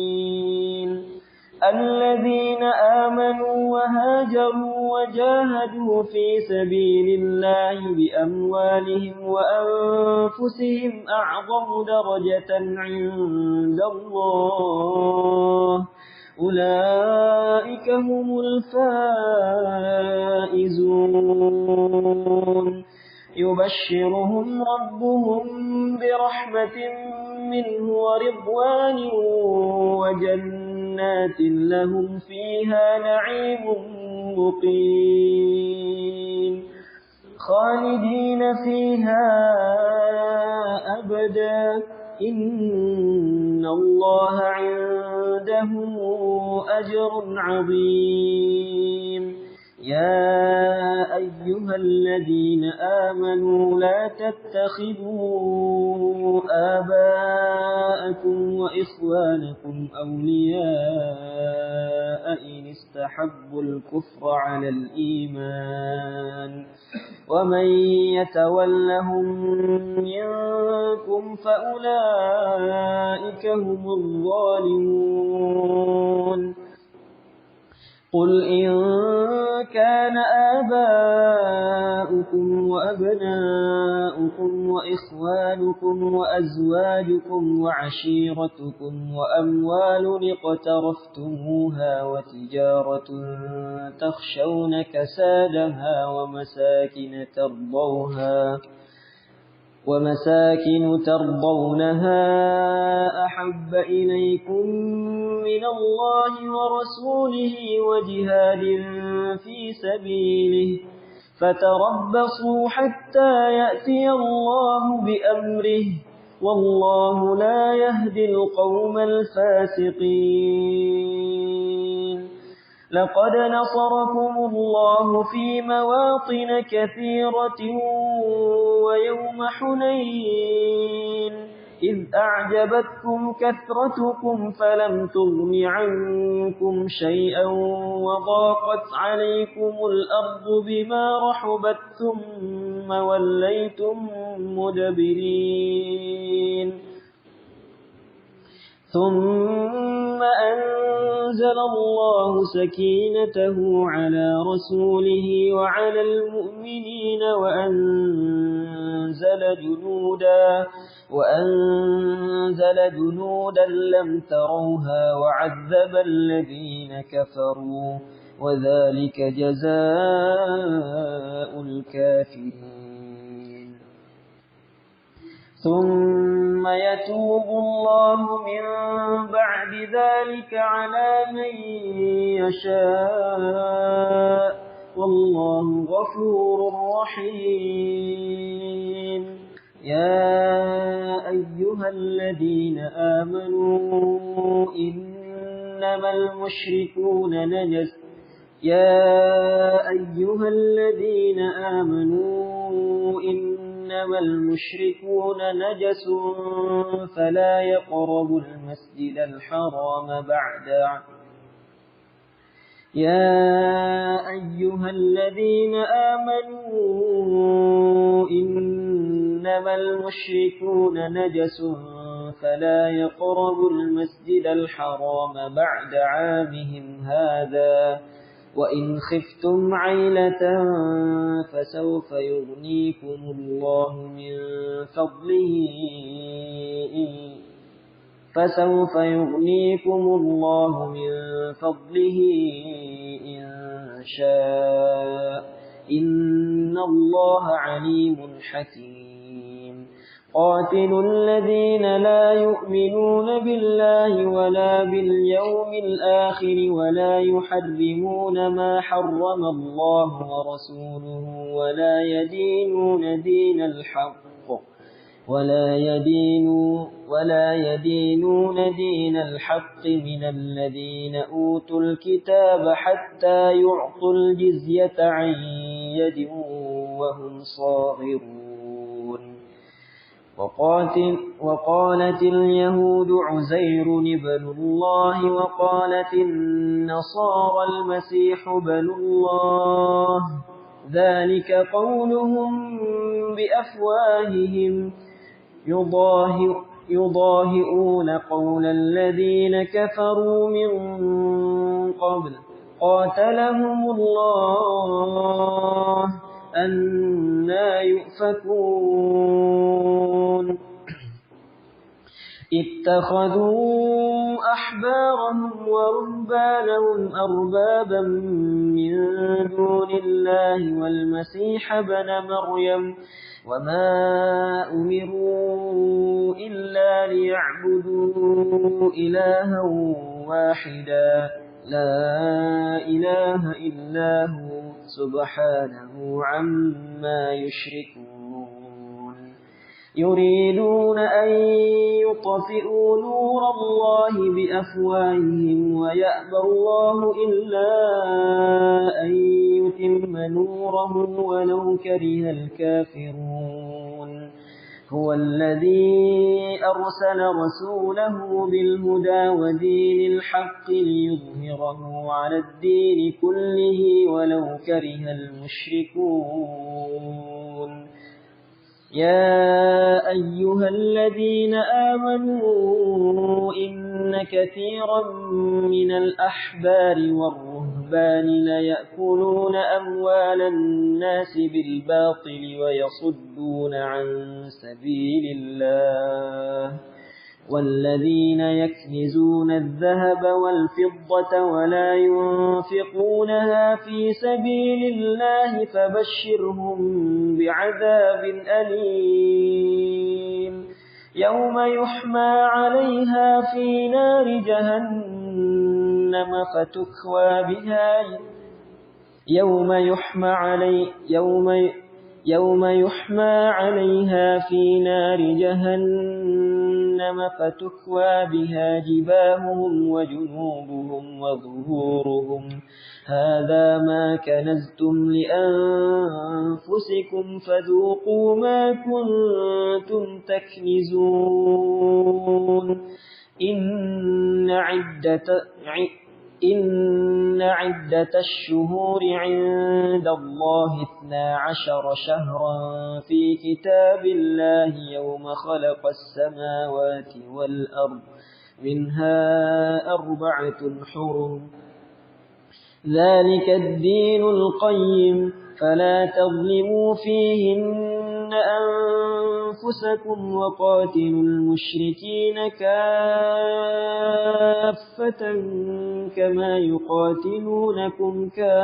الذين آمنوا وهاجروا وجاهدوا في سبيل الله بأموالهم وأنفسهم أعظم درجة عند الله أولئك هم الفائزون يبشرهم ربهم برحمة منه ورضوان وجنات لهم فيها نعيم مقيم خالدين فيها أبدا إن الله عنده أجر عظيم يا أيها الذين آمنوا لا تتخذوا آباءكم وإخوانكم أولياء إن استحبوا الكفر على الإيمان ومن يتولهم منكم فأولئك هم الظالمون قل إن كان آباؤكم وأبناؤكم وإخوانكم وأزواجكم وعشيرتكم وأموال اقترفتموها وتجارة تخشون كسادها ومساكن ترضونها أحب إليكم من الله ورسوله وجهاد في سبيله فتربصوا حتى يأتي الله بأمره والله لا يهدي القوم الفاسقين لقد نصركم الله في مواطن كثيرة ويوم حنين إذ أعجبتكم كثرتكم فلم تغن عنكم شيئا وضاقت عليكم الأرض بما رحبت ثم وليتم مدبرين ثم أنزل الله سكينته على رسوله وعلى المؤمنين وأنزل جنودا لم تروها وعذب الذين كفروا وذلك جزاء الكافرين ثم يتوب الله من بعد ذلك على من يشاء والله غفور رحيم يا أيها الذين آمنوا إنما المشركون نجس فلا يقربوا المسجد الحرام بعد عامهم هذا وإن خفتم عيلة فسوف يغنيكم الله من فضله إن شاء إن الله عليم حكيم قاتلوا الذين لا يؤمنون بالله ولا باليوم الآخر ولا يحرمون ما حرم الله ورسوله ولا يدينون دين الحق من الذين أوتوا الكتاب حتى يعطوا الجزية عن يد وهم صاغرون وقالت اليهود عزير ابن الله وقالت النصارى المسيح ابن الله ذلك قولهم بأفواههم يضاهئون قول الذين كفروا من قبل قاتلهم الله أنى يؤفكون اتخذوا أحبارهم ورهبانهم أربابا من دون الله والمسيح ابن مريم وما أمروا إلا ليعبدوا إلها واحدا لا إله إلا هو سبحانه عما يشركون يريدون أن يطفئوا نور الله بأفواههم ويأبى الله إلا أن يتم نوره ولو كره الكافرون هو الذي أرسل رسوله بالهدى ودين الحق ليظهره على الدين كله ولو كره المشركون يا أيها الذين آمنوا إن كثيرا من الأحبار والرهبان ليأكلون أموال الناس بالباطل ويصدون عن سبيل الله والذين يكنزون الذهب والفضة ولا ينفقونها في سبيل الله فبشرهم بعذاب أليم يوم يحمى عليها في نار جهنم فتكوى بها يوم يحمى عليها في نار جهنم فتكوى بها جباههم وجنوبهم وظهورهم هذا ما كنزتم لأنفسكم فذوقوا ما كنتم تكنزون إن عدة الشهور عند الله 12 شهرا في كتاب الله يوم خلق السماوات والأرض منها 4 حرم ذلك الدين القيم فلا تظلموا فيهن أنفسكم وقاتلوا المشركين كافة كما يقاتلونكم كافة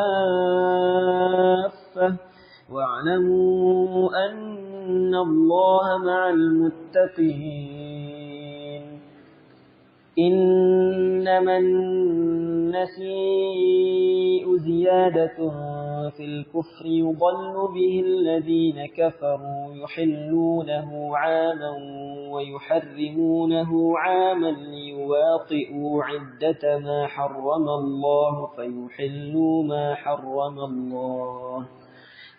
واعلموا أن الله مع المتقين إنما النسيء زيادة في الكفر يضل به الذين كفروا يحلونه عاما ويحرمونه عاما ليواطئوا عدة ما حرم الله فيحلوا ما حرم الله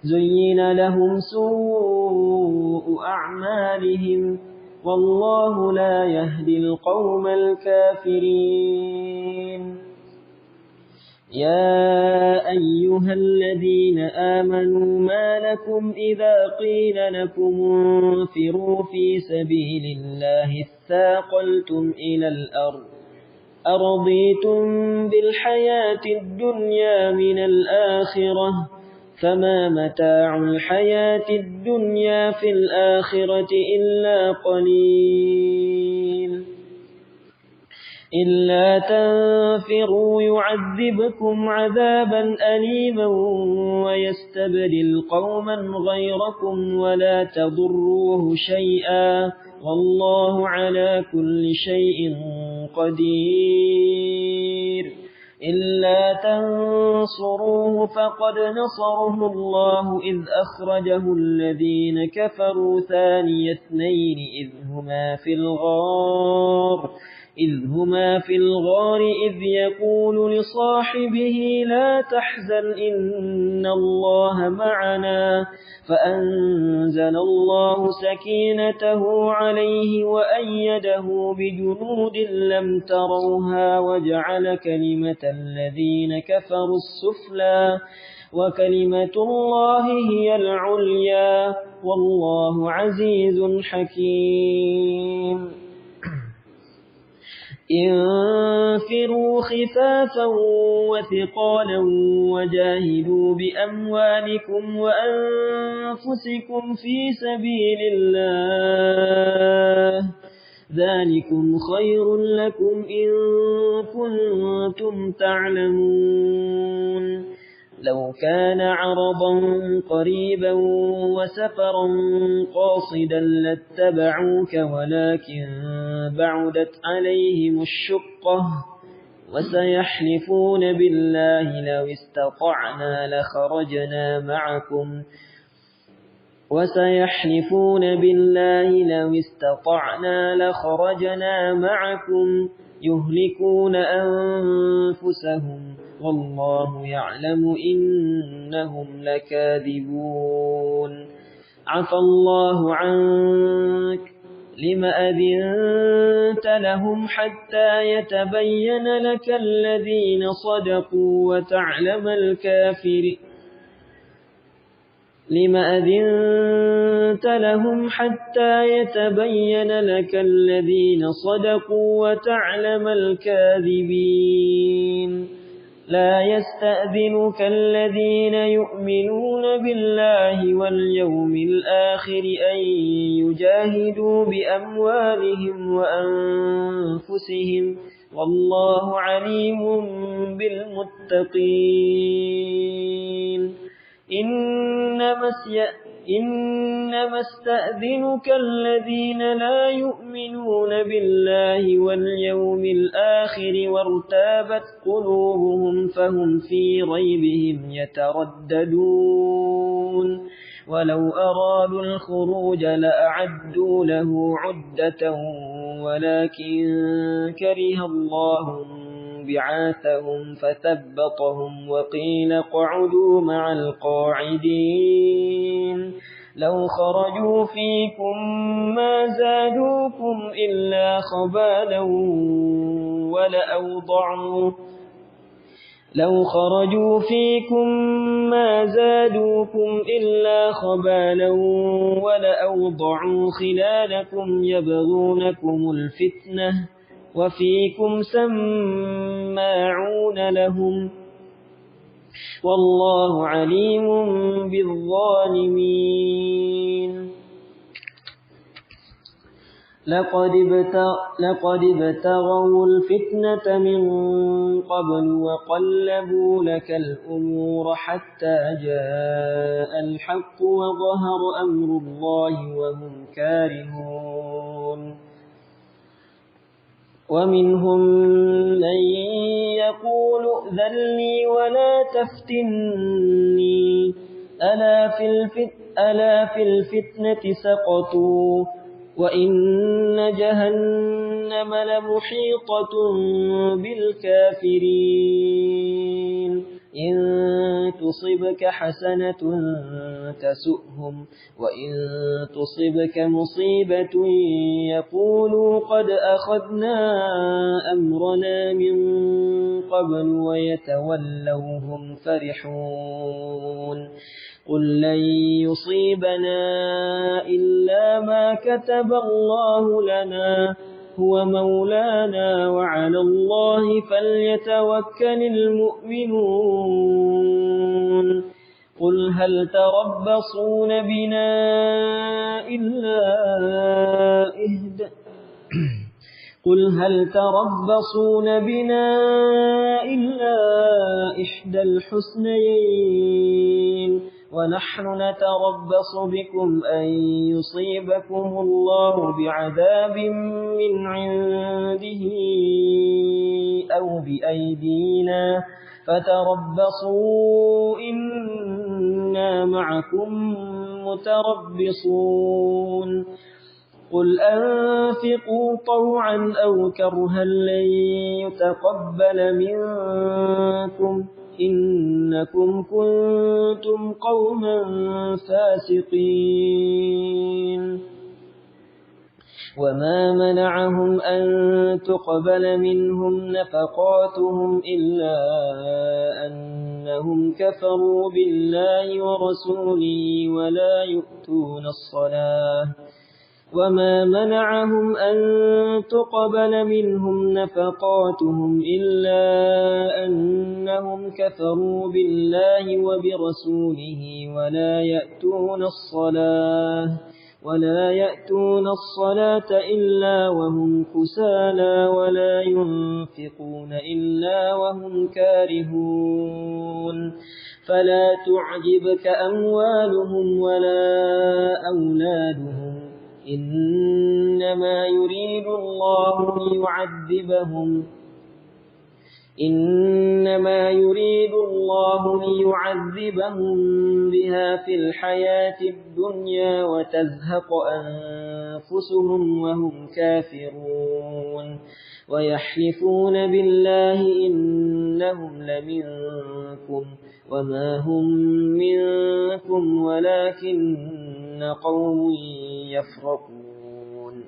زين لهم سوء أعمالهم والله لا يهدي القوم الكافرين يا أيها الذين آمنوا ما لكم إذا قيل لكم انفروا في سبيل الله اثاقلتم إلى الأرض أرضيتم بالحياة الدنيا من الآخرة فما متاع الحياة الدنيا في الآخرة إلا قليل إلا تنفروا يعذبكم عذابا أليما ويستبدل قوما غيركم ولا تضروه شيئا والله على كل شيء قدير إلا تنصروه فقد نصره الله إذ أخرجه الذين كفروا ثاني اثنين إذ هما في الغار إذ يقول لصاحبه لا تحزن إن الله معنا فأنزل الله سكينته عليه وأيده بجنود لم تروها وجعل كلمة الذين كفروا السفلى وكلمة الله هي العليا والله عزيز حكيم انفروا خفافا وثقالا وجاهدوا بأموالكم وأنفسكم في سبيل الله ذلكم خير لكم إن كنتم تعلمون لو كان عرضا قريبا وسفرا قاصدا لاتبعوك ولكن بعدت عليهم الشقة وسيحلفون بالله لو استطعنا لخرجنا معكم يهلكون أنفسهم والله يعلم إنهم لكاذبون عفى الله عنك لم أذنت لهم حتى يتبين لك الذين صدقوا وتعلم الكافرين لم أذنت لهم حتى يتبين لك الذين صدقوا وتعلم الكاذبين لا يستأذنك الذين يؤمنون بالله واليوم الآخر أن يجاهدوا بأموالهم وأنفسهم والله عليم بالمتقين إنما استأذنك الذين لا يؤمنون بالله واليوم الآخر وارتابت قلوبهم فهم في ريبهم يترددون ولو أرادوا الخروج لأعدوا له عدة ولكن كره الله بعاثهم فثبطهم وقيل اقعدوا مع القاعدين لو خرجوا فيكم ما زادوكم إلا خبالا ولأوضعوا خلالكم يبغونكم الفتنة وفيكم سماعون لهم والله عليم بالظالمين لقد ابتغوا الفتنة من قبل وقلبوا لك الأمور حتى جاء الحق وظهر أمر الله وهم كارهون ومنهم من يقول ائذن لي ولا تفتني ألا في الفتنة سقطوا وإن جهنم لمحيطة بالكافرين إن تصبك حسنة تسؤهم وإن تصبك مصيبة يقولوا قد أخذنا أمرنا من قبل ويتولوا هم فرحون قل لن يصيبنا إلا ما كتب الله لنا هو مولانا وعلى الله فليتوكل المؤمنون قل هل تربصون بنا إلا إحدى الحسنيين ونحن نتربص بكم أن يصيبكم الله بعذاب من عنده أو بأيدينا فتربصوا إنا معكم متربصون قل أنفقوا طوعا أو كرها لن يتقبل منكم إنكم كنتم قوما فاسقين وما منعهم أن تقبل منهم نفقاتهم إلا أنهم كفروا بالله ورسوله ولا يؤتون الصلاة وما منعهم أن تقبل منهم نفقاتهم إلا أنهم كفروا بالله وبرسوله ولا يأتون الصلاة إلا وهم كسالى ولا ينفقون إلا وهم كارهون فلا تعجبك أموالهم ولا أولادهم إنما يريد الله ليعذبهم بها في الحياة الدنيا وتزهق أنفسهم وهم كافرون ويحلفون بالله إنهم لمنكم وما هم منكم ولكن قوم يفرقون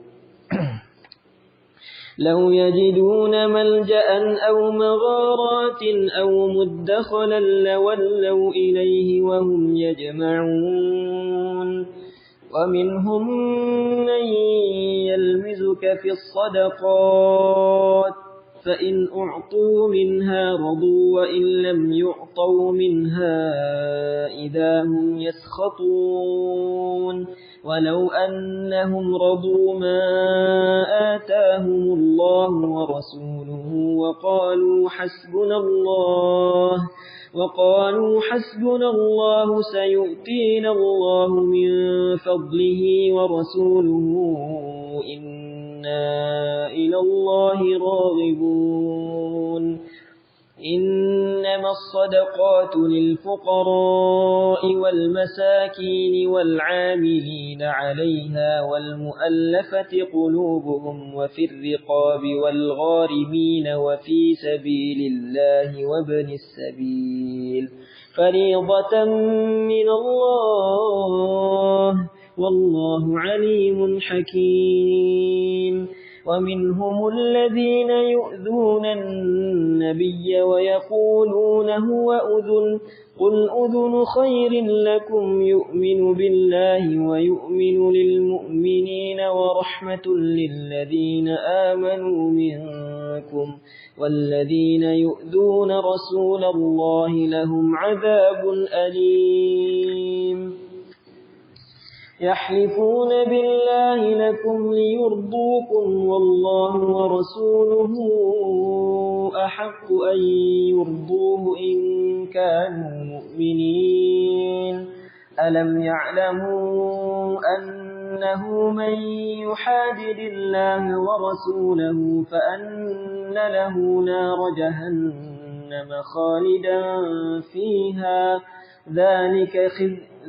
لو يجدون ملجأ أو مغارات أو مدخلا لولوا إليه وهم يجمعون ومنهم من يلمزك في الصدقات فإن أعطوا منها رضوا وإن لم يعطوا منها إذا هم يسخطون ولو أنهم رضوا ما آتاهم الله ورسوله وقالوا حسبنا الله سيؤتينا الله من فضله ورسوله إنا إلى الله راغبون إنما الصدقات للفقراء والمساكين والعاملين عليها والمؤلفة قلوبهم وفي الرقاب والغارمين وفي سبيل الله وابن السبيل فريضة من الله والله عليم حكيم ومنهم الذين يؤذون النبي ويقولون هو أذن قل أذن خير لكم يؤمن بالله ويؤمن للمؤمنين ورحمة للذين آمنوا منكم والذين يؤذون رسول الله لهم عذاب أليم يحلفون بالله لكم ليرضوكم والله ورسوله أحق أن يرضوه إن كانوا مؤمنين ألم يعلموا أنه من يحادد الله ورسوله فأن له نار جهنم خالدا فيها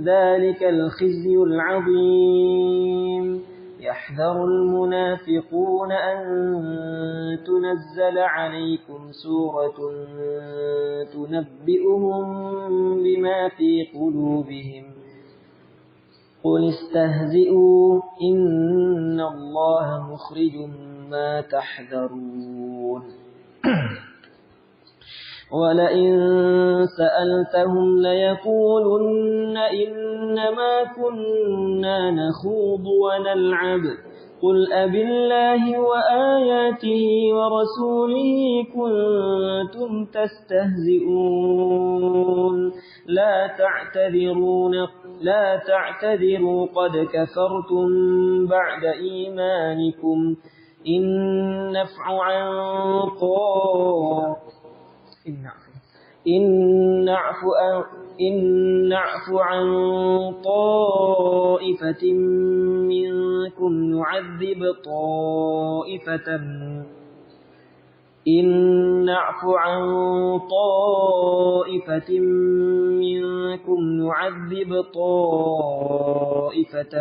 ذلك الخزي العظيم يحذر المنافقون أن تنزل عليكم سورة تنبئهم بما في قلوبهم قل استهزئوا إن الله مخرج ما تحذرون ولئن سألتهم ليقولن إنما كنا نخوض ونلعب قل أبالله وآياته ورسوله كنتم تستهزئون لا تعتذروا قد كفرتم بعد إيمانكم إن نعف عن طائفة منكم نعذب طائفة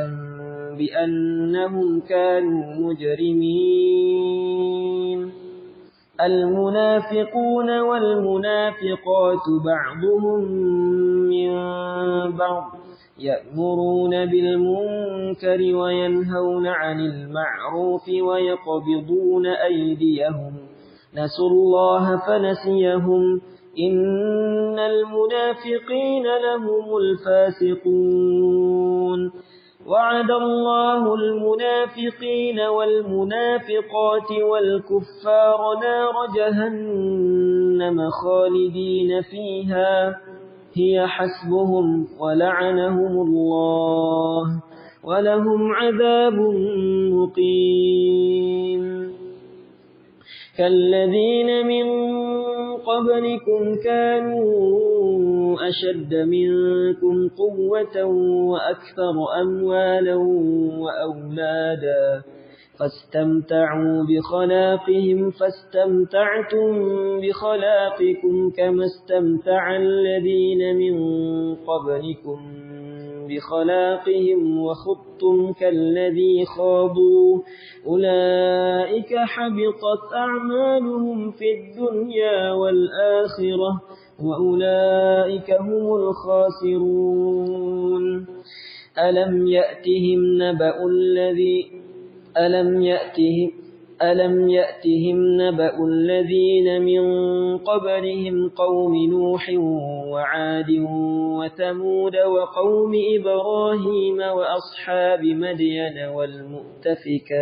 بأنهم كانوا مجرمين المنافقون والمنافقات بعضهم من بعض يأمرون بالمنكر وينهون عن المعروف ويقبضون أيديهم نسوا الله فنسيهم إن المنافقين لهم الفاسقون وعد الله المنافقين والمنافقات والكفار نار جهنم خالدين فيها هي حسبهم ولعنهم الله ولهم عذاب مقيم كالذين من قبلكم كانوا أشد منكم قوة وأكثر أموالا وأولادا فاستمتعوا بخلاقهم فاستمتعتم بخلاقكم كما استمتع الذين من قبلكم بخلاقهم وخضتم كالذي خاضوا أولئك حبطت أعمالهم في الدنيا والآخرة وأولئك هم الخاسرون ألم يأتهم نبأ الذين من قبلهم قوم نوح وعاد وثمود وقوم إبراهيم وأصحاب مدين والمؤتفكات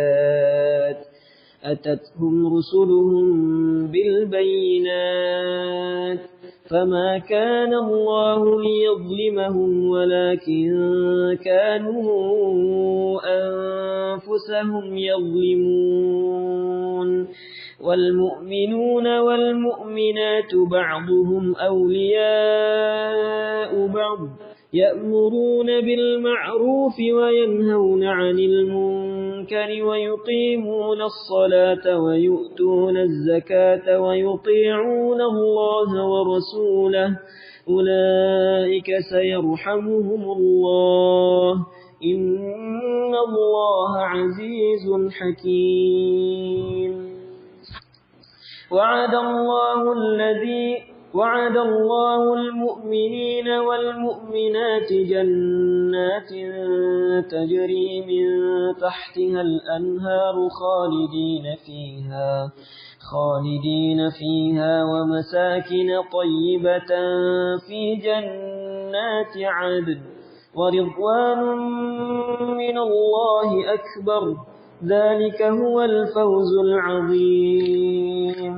أتتهم رسلهم بالبينات فما كان الله ليظلمهم ولكن كانوا أنفسهم يظلمون والمؤمنون والمؤمنات بعضهم أولياء بعض يأمرون بالمعروف وينهون عن المنكر ويقيمون الصلاة ويؤتون الزكاة ويطيعون الله ورسوله أولئك سيرحمهم الله إن الله عزيز حكيم وعد الله المؤمنين والمؤمنات جنات تجري من تحتها الأنهار خالدين فيها ومساكن طيبة في جنات عدن ورضوان من الله أكبر ذلك هو الفوز العظيم.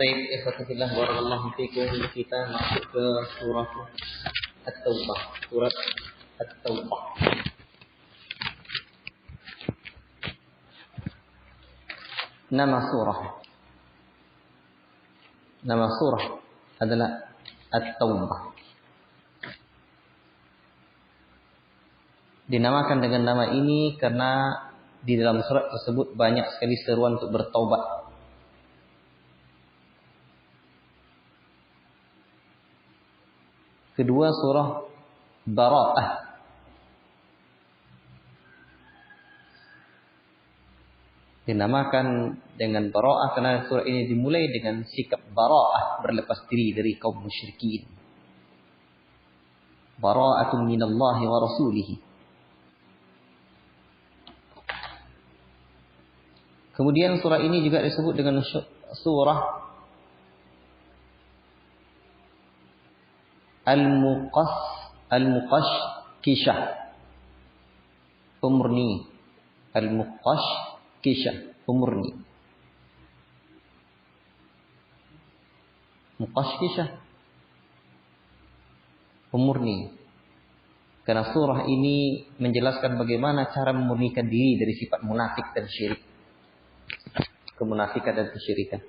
Baik, ikhwatillah barakallahu fikum, kita masuk ke surah At-Taubah. Surat At-Taubah. Nama surah adalah At-Taubah. Dinamakan dengan nama ini karena di dalam surat tersebut banyak sekali seruan untuk bertaubat. Kedua, surah Bara'ah. Dinamakan dengan Bara'ah karena surah ini dimulai dengan sikap Bara'ah, berlepas diri dari kaum musyrikin. Bara'atun minallahi wa rasulihi. Kemudian surah ini juga disebut dengan surah Al-Muqashqishah, pemurni. Al-Muqashqishah, pemurni. Muqashqishah, pemurni. Karena surah ini menjelaskan bagaimana cara memurnikan diri dari sifat munafik dan syirik. Kemunafikan dan kesyirikan.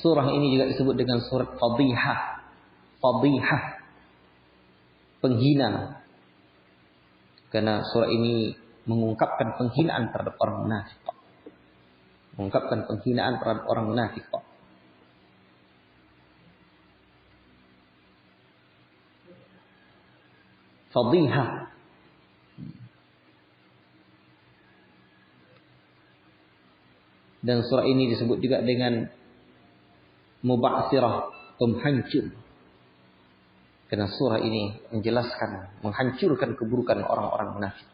Surah ini juga disebut dengan surat Fadhihah. Fadhihah, penghina. Karena surah ini mengungkapkan penghinaan terhadap orang munafik. Mengungkapkan penghinaan terhadap orang munafik. Fadhihah. Dan surah ini disebut juga dengan Muba'sirah, penghancur. Karena surah ini menjelaskan, menghancurkan keburukan orang-orang munafik.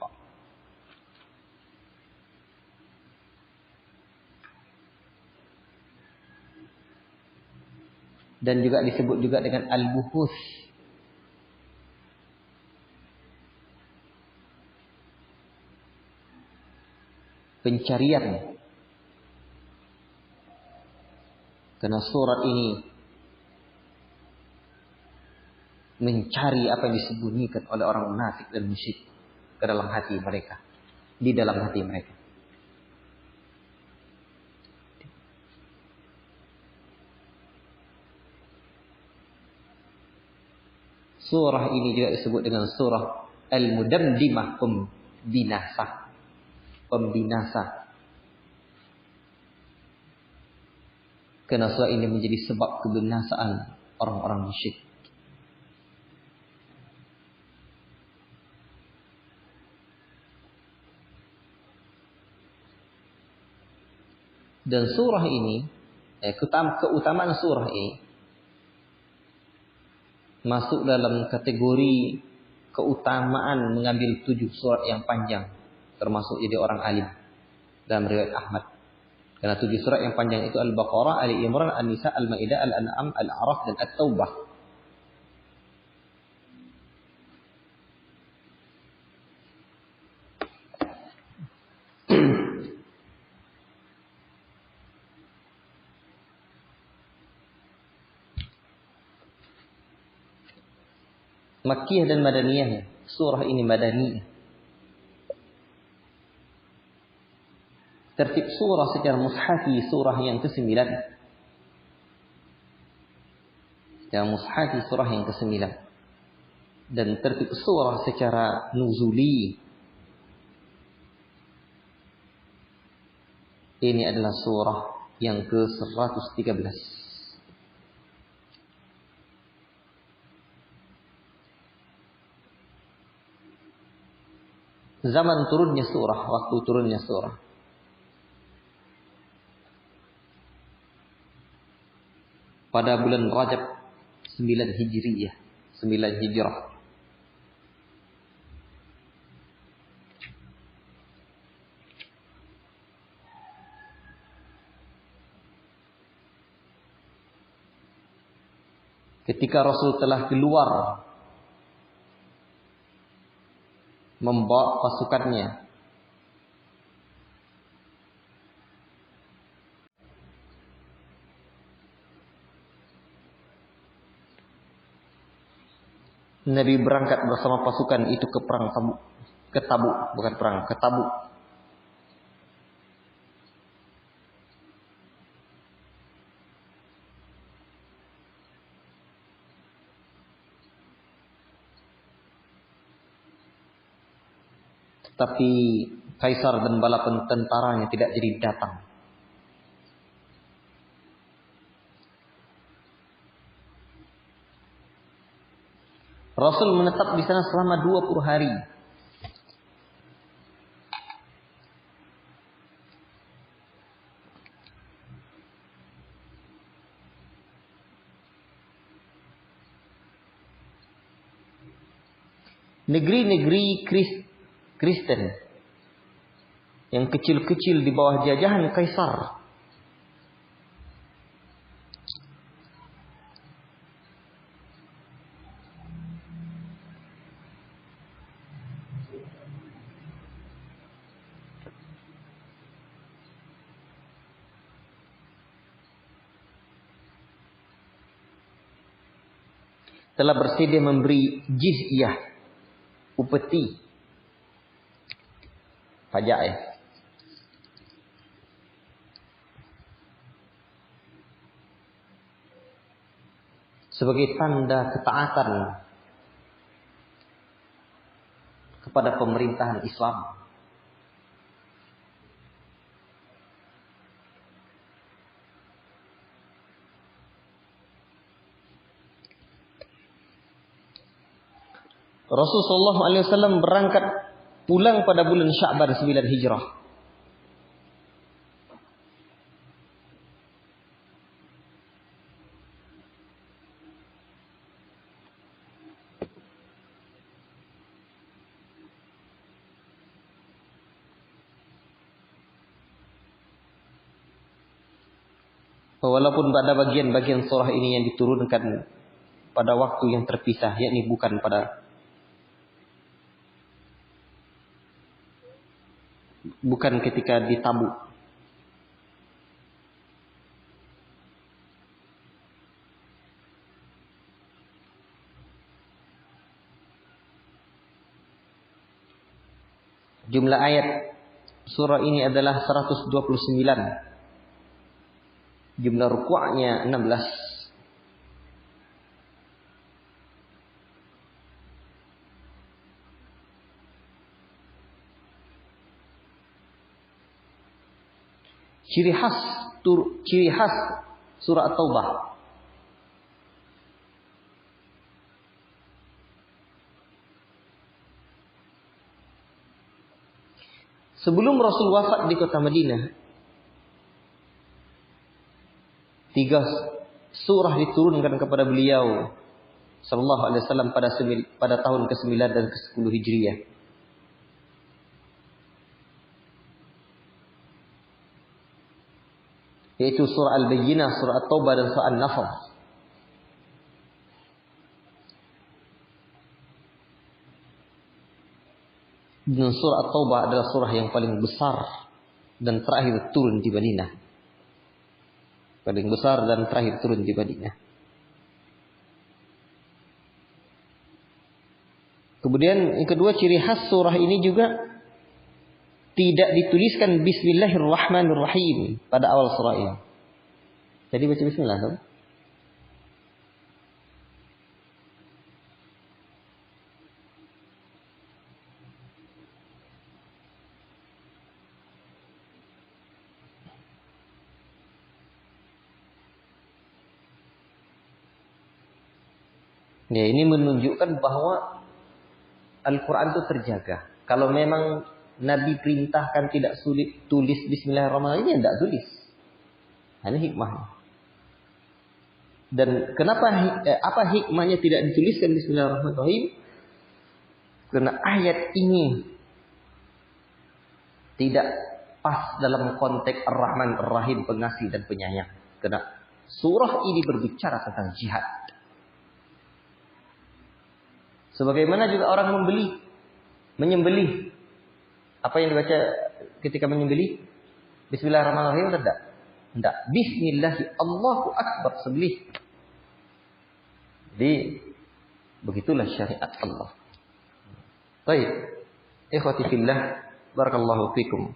Dan juga disebut juga dengan Al-Buhus. Pencarian. Karena surat ini mencari apa yang disembunyikan oleh orang munafik dan musyrik ke dalam hati mereka, di dalam hati mereka. Surah ini juga disebut dengan surah Al-Mudammimah, pembinasa. Pembinasa. Karena surah ini menjadi sebab kebinasaan orang-orang musyrik. Dan surah ini, keutamaan surah ini masuk dalam kategori keutamaan mengambil 7 surat yang panjang, termasuk jadi orang alim dalam riwayat Ahmad. Karena 7 surat yang panjang itu Al-Baqarah, Ali Imran, An-Nisa, Al-Maidah, Al-An'am, Al-A'raf dan At-Taubah. Makkiyah dan Madaniyah. Surah ini Madaniyah. Tertib surah secara mushafi surah yang ke-9. Secara mushafi surah yang ke-9. Dan tertib surah secara nuzuli ini adalah surah yang ke-113. Zaman turunnya surah, waktu turunnya surah. Pada bulan Rajab 9 Hijriyah, 9 Hijrah. Ketika Rasul telah keluar membawa pasukannya Nabi berangkat bersama pasukan itu ke perang Tabuk, ke Tabuk. Tapi Kaisar dan bala tentaranya tidak jadi datang. Rasul menetap di sana selama 20 hari. Negeri-negeri Kristen yang kecil-kecil di bawah jajahan Kaisar telah bersedia memberi jizyah, upeti, pajak ya. Sebagai tanda ketaatan kepada pemerintahan Islam. Rasulullah SAW berangkat pulang pada bulan Sya'ban 9 Hijrah. Walaupun pada bagian-bagian surah ini yang diturunkan pada waktu yang terpisah, yakni bukan ketika di Tabuk. Jumlah ayat surah ini adalah 129. Jumlah ruku'nya 16. Ciri khas surah At-Taubah. Sebelum Rasul wafat di kota Madinah, 3 surah diturunkan kepada beliau sallallahu alaihi wasallam pada tahun ke-9 dan ke-10 Hijriah. Yaitu surah Al-Bayyinah, surah At-Taubah dan surah An-Nasr. Dan surah At-Taubah adalah surah yang paling besar dan terakhir turun di Madinah. Paling besar dan terakhir turun di Madinah. Kemudian yang kedua, ciri khas surah ini juga tidak dituliskan Bismillahirrahmanirrahim pada awal surah ini. Jadi baca Bismillah, kan? Ya, ini menunjukkan bahwa Al-Quran itu terjaga. Kalau memang Nabi perintahkan tidak sulit tulis Bismillahirrahmanirrahim, ya tidak tulis. Ini hikmahnya. Dan kenapa apa hikmahnya tidak dituliskan Bismillahirrahmanirrahim? Karena ayat ini tidak pas dalam konteks Ar-Rahman Ar-Rahim, pengasih dan penyayang. Karena surah ini berbicara tentang jihad. Sebagaimana juga orang menyembelih. Apa yang dibaca ketika menyembelih? Bismillahirrahmanirrahim tidak? Tidak. Bismillahi Allahu Akbar, sembelih. Jadi begitulah syariat Allah. Baik. Ikhwati fillah, barakallahu fikum.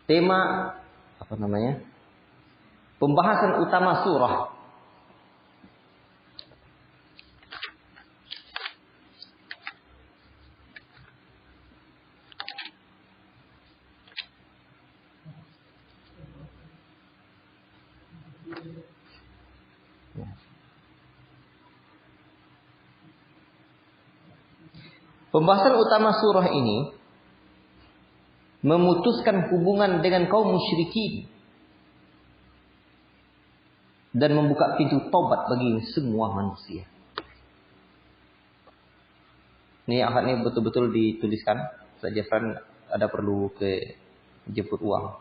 Tema apa namanya? Pembahasan utama surah. Pembahasan utama surah ini memutuskan hubungan dengan kaum musyrikin dan membuka pintu taubat bagi semua manusia. Ini ayat ini betul-betul dituliskan. Saja kan ada perlu ke jemput uang.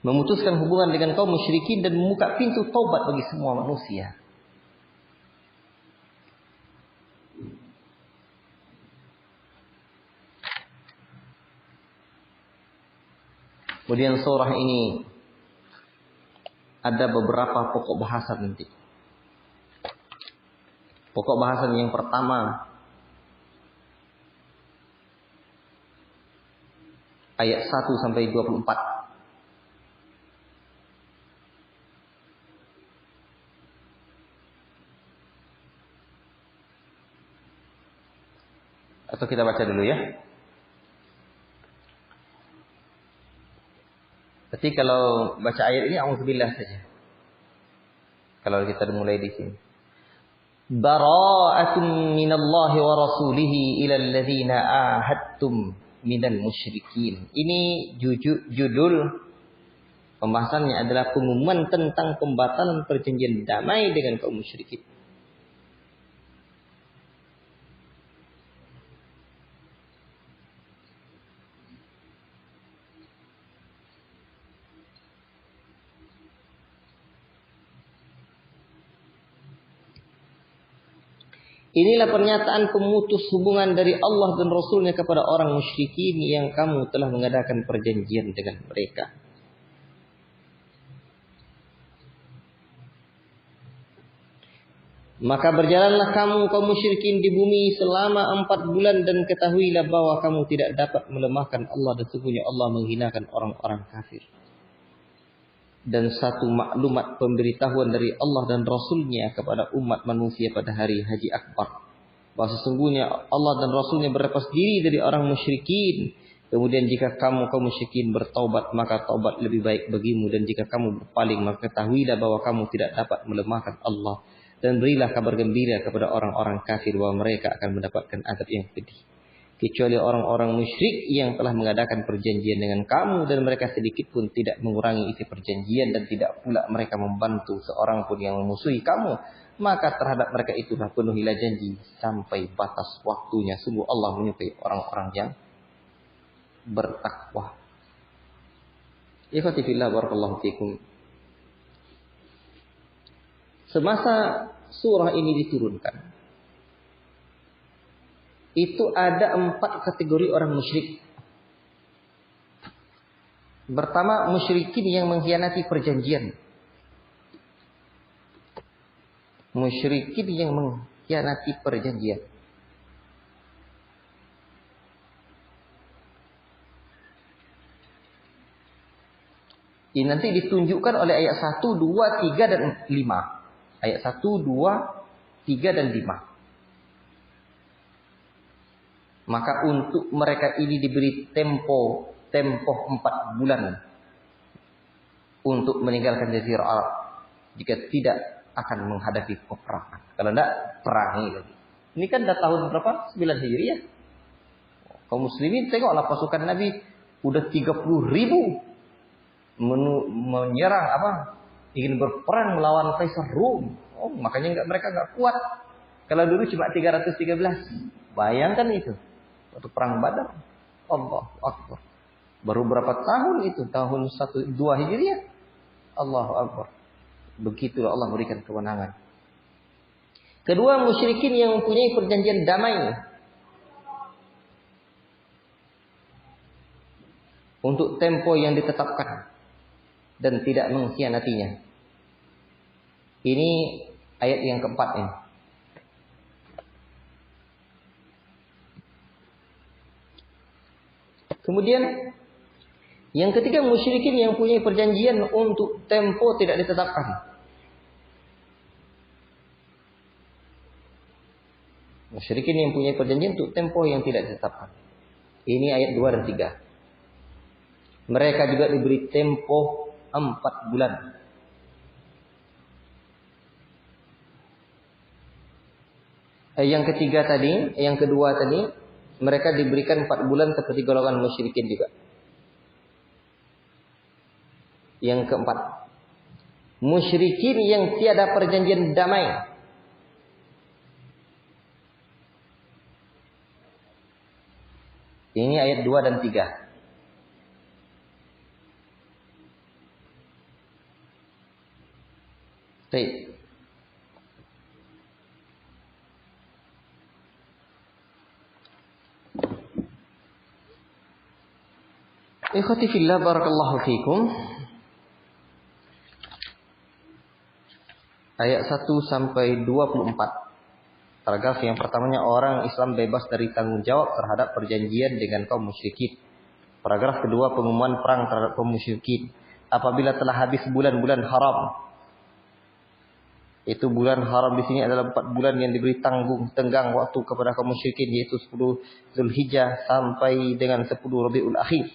Memutuskan hubungan dengan kaum musyrikin dan membuka pintu taubat bagi semua manusia. Kemudian surah ini ada beberapa pokok bahasan nanti. Pokok bahasan yang pertama ayat 1 sampai 24. Atau kita baca dulu ya. Berarti kalau baca ayat ini a'udzubillah saja. Kalau kita mulai di sini. Bara'atun minallahi wa rasulihi ilal ladzina ahadtum minal musyrikin. Ini judul pembahasannya adalah pengumuman tentang pembatalan perjanjian damai dengan kaum musyrikin. Inilah pernyataan pemutus hubungan dari Allah dan Rasulnya kepada orang musyrikin yang kamu telah mengadakan perjanjian dengan mereka. Maka berjalanlah kamu kaum musyrikin di bumi selama 4 bulan dan ketahuilah bahwa kamu tidak dapat melemahkan Allah dan sesungguhnya Allah menghinakan orang-orang kafir. Dan satu maklumat pemberitahuan dari Allah dan Rasulnya kepada umat manusia pada hari Haji Akbar. bahwa sesungguhnya Allah dan Rasulnya berlepas diri dari orang musyrikin. Kemudian jika kaum musyrikin bertaubat, maka taubat lebih baik bagimu. Dan jika kamu berpaling, maka ketahuilah bahwa kamu tidak dapat melemahkan Allah. Dan berilah kabar gembira kepada orang-orang kafir bahwa mereka akan mendapatkan azab yang pedih. Kecuali orang-orang musyrik yang telah mengadakan perjanjian dengan kamu, dan mereka sedikit pun tidak mengurangi isi perjanjian, dan tidak pula mereka membantu seorang pun yang memusuhi kamu. Maka terhadap mereka itulah penuhilah janji sampai batas waktunya. Sungguh Allah menyukai orang-orang yang bertakwa. Ikhwati fillah, barakallahu fikum. Semasa surah ini diturunkan, itu ada 4 kategori orang musyrik. Pertama, musyrikin yang mengkhianati perjanjian. Musyrikin yang mengkhianati perjanjian. Ini nanti ditunjukkan oleh ayat 1, 2, 3, dan 5. Ayat 1, 2, 3, dan 5. Maka untuk mereka ini diberi tempo 4 bulan untuk meninggalkan Jazirah Arab. Jika tidak akan menghadapi peperangan. Kalau tidak, perangi lagi. Ini kan dah tahun berapa? 9 Hijriah. Kaum muslimin tengoklah pasukan Nabi udah 30.000 menyerang ingin berperang melawan Kaisar Rom. Makanya mereka enggak kuat. Kalau dulu cuma 313. Bayangkan itu. Waktu perang Badar. Allahu Akbar. Baru berapa tahun itu? Tahun 1-2 Hijriah. Allahu Akbar. Begitulah Allah berikan kewenangan. Kedua, musyrikin yang mempunyai perjanjian damai untuk tempo yang ditetapkan dan tidak mengkhianatinya. Ini ayat yang keempat ini. Kemudian yang ketiga, musyrikin yang punya perjanjian untuk tempo tidak ditetapkan. Musyrikin yang punya perjanjian untuk tempo yang tidak ditetapkan. Ini ayat 2 dan 3. Mereka juga diberi tempo 4 bulan. Yang kedua tadi, mereka diberikan 4 bulan seperti golongan musyrikin juga. Yang keempat, musyrikin yang tiada perjanjian damai. Ini ayat 2 dan 3. Baik. Ikhwati fillah, barakallahu fikum. Ayat 1 sampai 24. Paragraf yang pertamanya, orang Islam bebas dari tanggung jawab terhadap perjanjian dengan kaum musyrikin. Paragraf kedua, pengumuman perang terhadap kaum musyrikin apabila telah habis bulan-bulan haram. Itu bulan haram di sini adalah 4 bulan yang diberi tenggang waktu kepada kaum musyrikin, yaitu 10 Zulhijjah sampai dengan 10 Rabiul Akhir.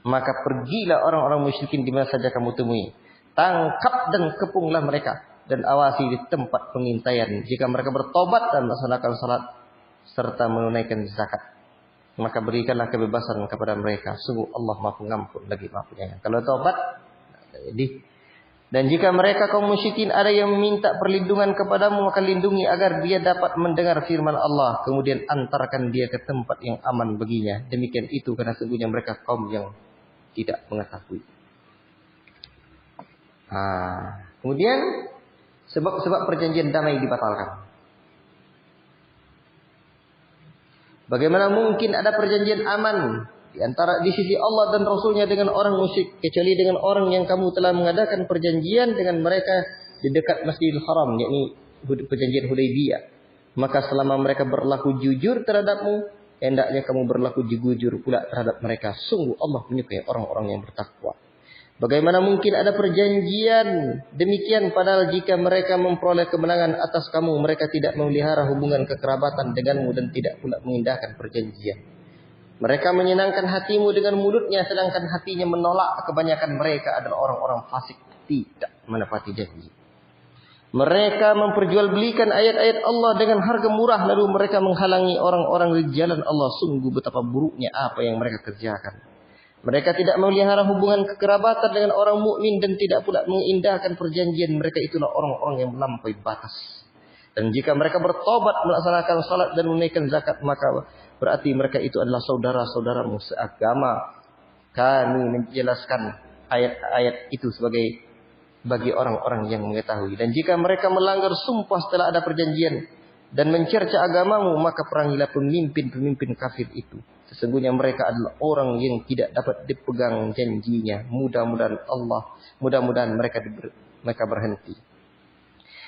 Maka pergilah orang-orang musyrikin di mana saja kamu temui. Tangkap dan kepunglah mereka. Dan awasi di tempat pengintaian. Jika mereka bertobat dan melaksanakan salat serta menunaikan zakat, maka berikanlah kebebasan kepada mereka. Sungguh Allah Maha Pengampun lagi Maha Penyayang. Kalau tobat, dan jika mereka kaum musyrikin ada yang meminta perlindungan kepadamu, maka lindungi agar dia dapat mendengar firman Allah. Kemudian antarkan dia ke tempat yang aman baginya. Demikian itu karena sesungguhnya mereka kaum yang tidak mengetahui. Kemudian sebab-sebab perjanjian damai dibatalkan. Bagaimana mungkin ada perjanjian aman di sisi Allah dan Rasulnya dengan orang musyrik, kecuali dengan orang yang kamu telah mengadakan perjanjian dengan mereka di dekat Masjidil Haram, yakni perjanjian Hudaybiyah. Maka selama mereka berlaku jujur terhadapmu, hendaknya kamu berlaku jujur pula terhadap mereka. Sungguh Allah menyukai orang-orang yang bertakwa. Bagaimana mungkin ada perjanjian demikian padahal jika mereka memperoleh kemenangan atas kamu, mereka tidak memelihara hubungan kekerabatan denganmu dan tidak pula mengindahkan perjanjian. Mereka menyenangkan hatimu dengan mulutnya sedangkan hatinya menolak. Kebanyakan mereka adalah orang-orang fasik, tidak menepati janji. Mereka memperjualbelikan ayat-ayat Allah dengan harga murah lalu mereka menghalangi orang-orang di jalan Allah. Sungguh betapa buruknya apa yang mereka kerjakan. Mereka tidak memelihara hubungan kekerabatan dengan orang mukmin dan tidak pula mengindahkan perjanjian. Mereka itulah orang-orang yang melampaui batas. Dan jika mereka bertobat melaksanakan salat dan menunaikan zakat, maka berarti mereka itu adalah saudara-saudaramu seagama. Kami menjelaskan ayat-ayat itu sebagai bagi orang-orang yang mengetahui. Dan jika mereka melanggar sumpah setelah ada perjanjian dan mencerca agamamu, maka perangilah pemimpin-pemimpin kafir itu. Sesungguhnya mereka adalah orang yang tidak dapat dipegang janjinya. Mudah-mudahan mereka berhenti.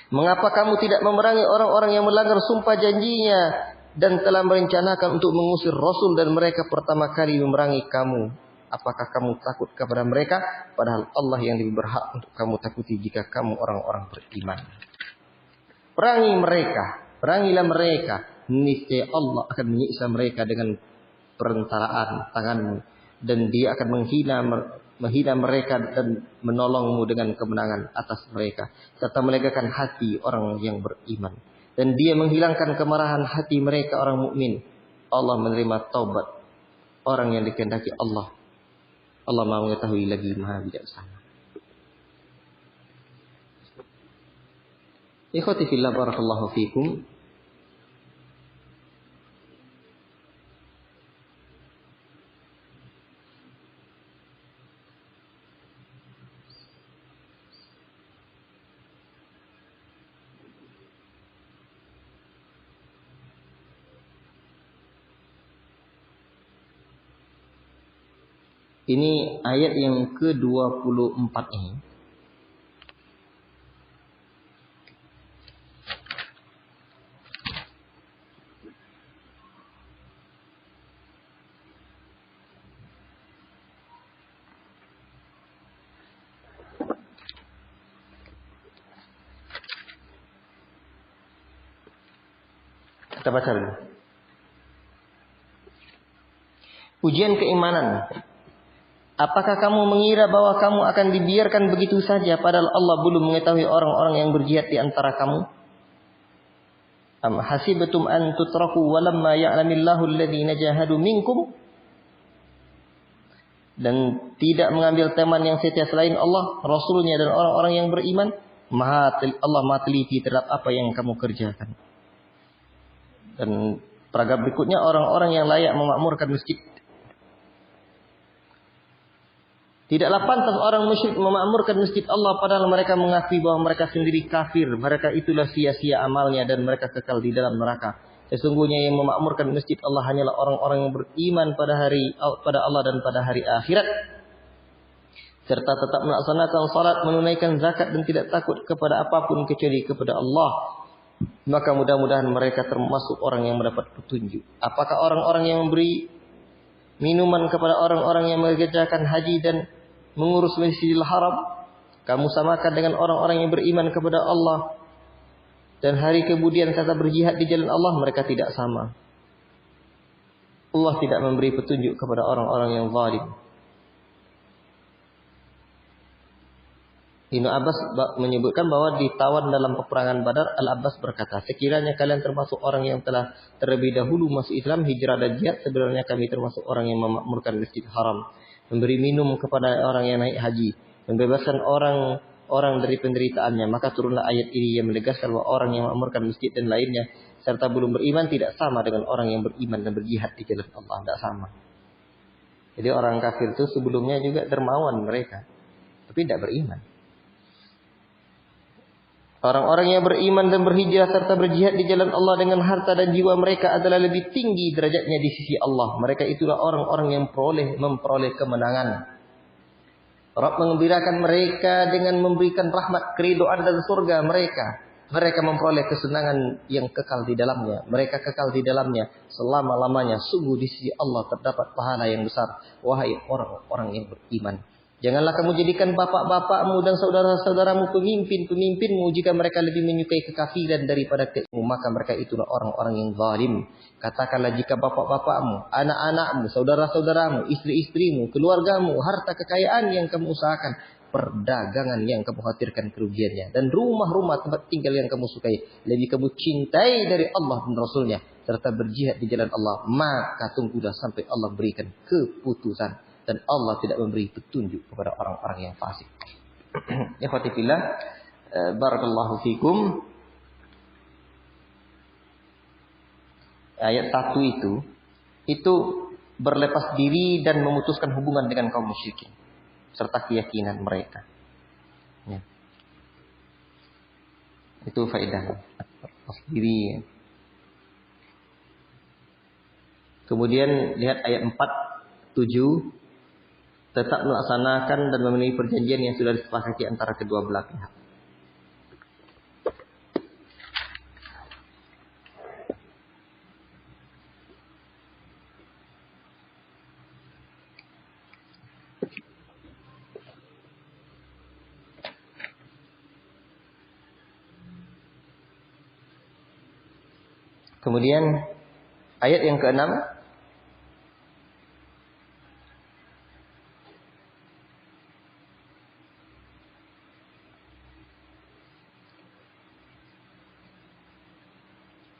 Mengapa kamu tidak memerangi orang-orang yang melanggar sumpah janjinya dan telah merencanakan untuk mengusir Rasul dan mereka pertama kali memerangi kamu? Apakah kamu takut kepada mereka? Padahal Allah yang lebih berhak untuk kamu takuti jika kamu orang-orang beriman. Perangilah mereka. Niscaya Allah akan menyiksa mereka dengan perentaraan tanganmu. Dan dia akan menghina mereka dan menolongmu dengan kemenangan atas mereka. Serta melegakan hati orang yang beriman. Dan dia menghilangkan kemarahan hati mereka orang mukmin. Allah menerima taubat orang yang dikehendaki Allah. Allah Maha mengetahui lagi Maha bijaksana. Ikhwati fillah barakallahu fikum. Ini ayat yang ke-24 ini. Kita baca dulu. Ujian keimanan. Apakah kamu mengira bahwa kamu akan dibiarkan begitu saja padahal Allah belum mengetahui orang-orang yang berjihad di antara kamu? Am hasibatum an tutraku walamma ya'lamillahu alladhina jahadu minkum? Dan tidak mengambil teman yang setia selain Allah, Rasulnya dan orang-orang yang beriman. Allah Maha teliti terhadap apa yang kamu kerjakan. Dan paragraf berikutnya, orang-orang yang layak memakmurkan masjid. Tidaklah pantas orang musyrik memakmurkan masjid Allah padahal mereka mengakui bahwa mereka sendiri kafir. Mereka itulah sia-sia amalnya dan mereka kekal di dalam neraka. Sesungguhnya yang memakmurkan masjid Allah hanyalah orang-orang yang beriman pada Allah dan pada hari akhirat. Serta tetap melaksanakan salat, menunaikan zakat dan tidak takut kepada apapun kecuali kepada Allah. Maka mudah-mudahan mereka termasuk orang yang mendapat petunjuk. Apakah orang-orang yang memberi minuman kepada orang-orang yang mengerjakan haji dan mengurus Masjidil Haram, kamu samakan dengan orang-orang yang beriman kepada Allah dan hari kemudian serta berjihad di jalan Allah? Mereka tidak sama. Allah tidak memberi petunjuk kepada orang-orang yang zalim. Ibnu Abbas menyebutkan bahwa ditawan dalam peperangan Badar, Al-Abbas berkata, sekiranya kalian termasuk orang yang telah terlebih dahulu masuk Islam, hijrah dan jihad, sebenarnya kami termasuk orang yang memakmurkan Masjid Haram, memberi minum kepada orang yang naik haji, membebaskan orang dari penderitaannya. Maka turunlah ayat ini yang menegaskan bahwa orang yang memakmurkan masjid dan lainnya serta belum beriman tidak sama dengan orang yang beriman dan berjihad di jalan Allah. Tidak sama. Jadi orang kafir itu sebelumnya juga dermawan mereka, tapi tidak beriman. Orang-orang yang beriman dan berhijrah serta berjihad di jalan Allah dengan harta dan jiwa mereka adalah lebih tinggi derajatnya di sisi Allah. Mereka itulah orang-orang yang memperoleh kemenangan. Rabb mengembirakan mereka dengan memberikan rahmat, keridhaan dan surga mereka. Mereka memperoleh kesenangan yang kekal di dalamnya. Mereka kekal di dalamnya selama-lamanya. Sungguh di sisi Allah terdapat pahala yang besar. Wahai orang-orang yang beriman. Janganlah kamu jadikan bapak-bapakmu dan saudara-saudaramu pemimpin-pemimpinmu jika mereka lebih menyukai kekafiran daripada keislamu, maka mereka itulah orang-orang yang zalim. Katakanlah jika bapak-bapakmu, anak-anakmu, saudara-saudaramu, istri-istrimu, keluargamu, harta kekayaan yang kamu usahakan, perdagangan yang kamu khawatirkan kerugiannya, dan rumah-rumah tempat tinggal yang kamu sukai lebih kamu cintai dari Allah dan Rasulnya, serta berjihad di jalan Allah, maka tunggulah sampai Allah berikan keputusan. Dan Allah tidak memberi petunjuk kepada orang-orang yang fasik. Ikhwati fillah, barakallahu fikum. Ayat 1 itu berlepas diri dan memutuskan hubungan dengan kaum musyrikin serta keyakinan mereka. Ya. Itu faedah lepas diri. Kemudian lihat ayat 4, 7. Tetap melaksanakan dan memenuhi perjanjian yang sudah disepakati antara kedua belah pihak. Kemudian ayat yang ke-6.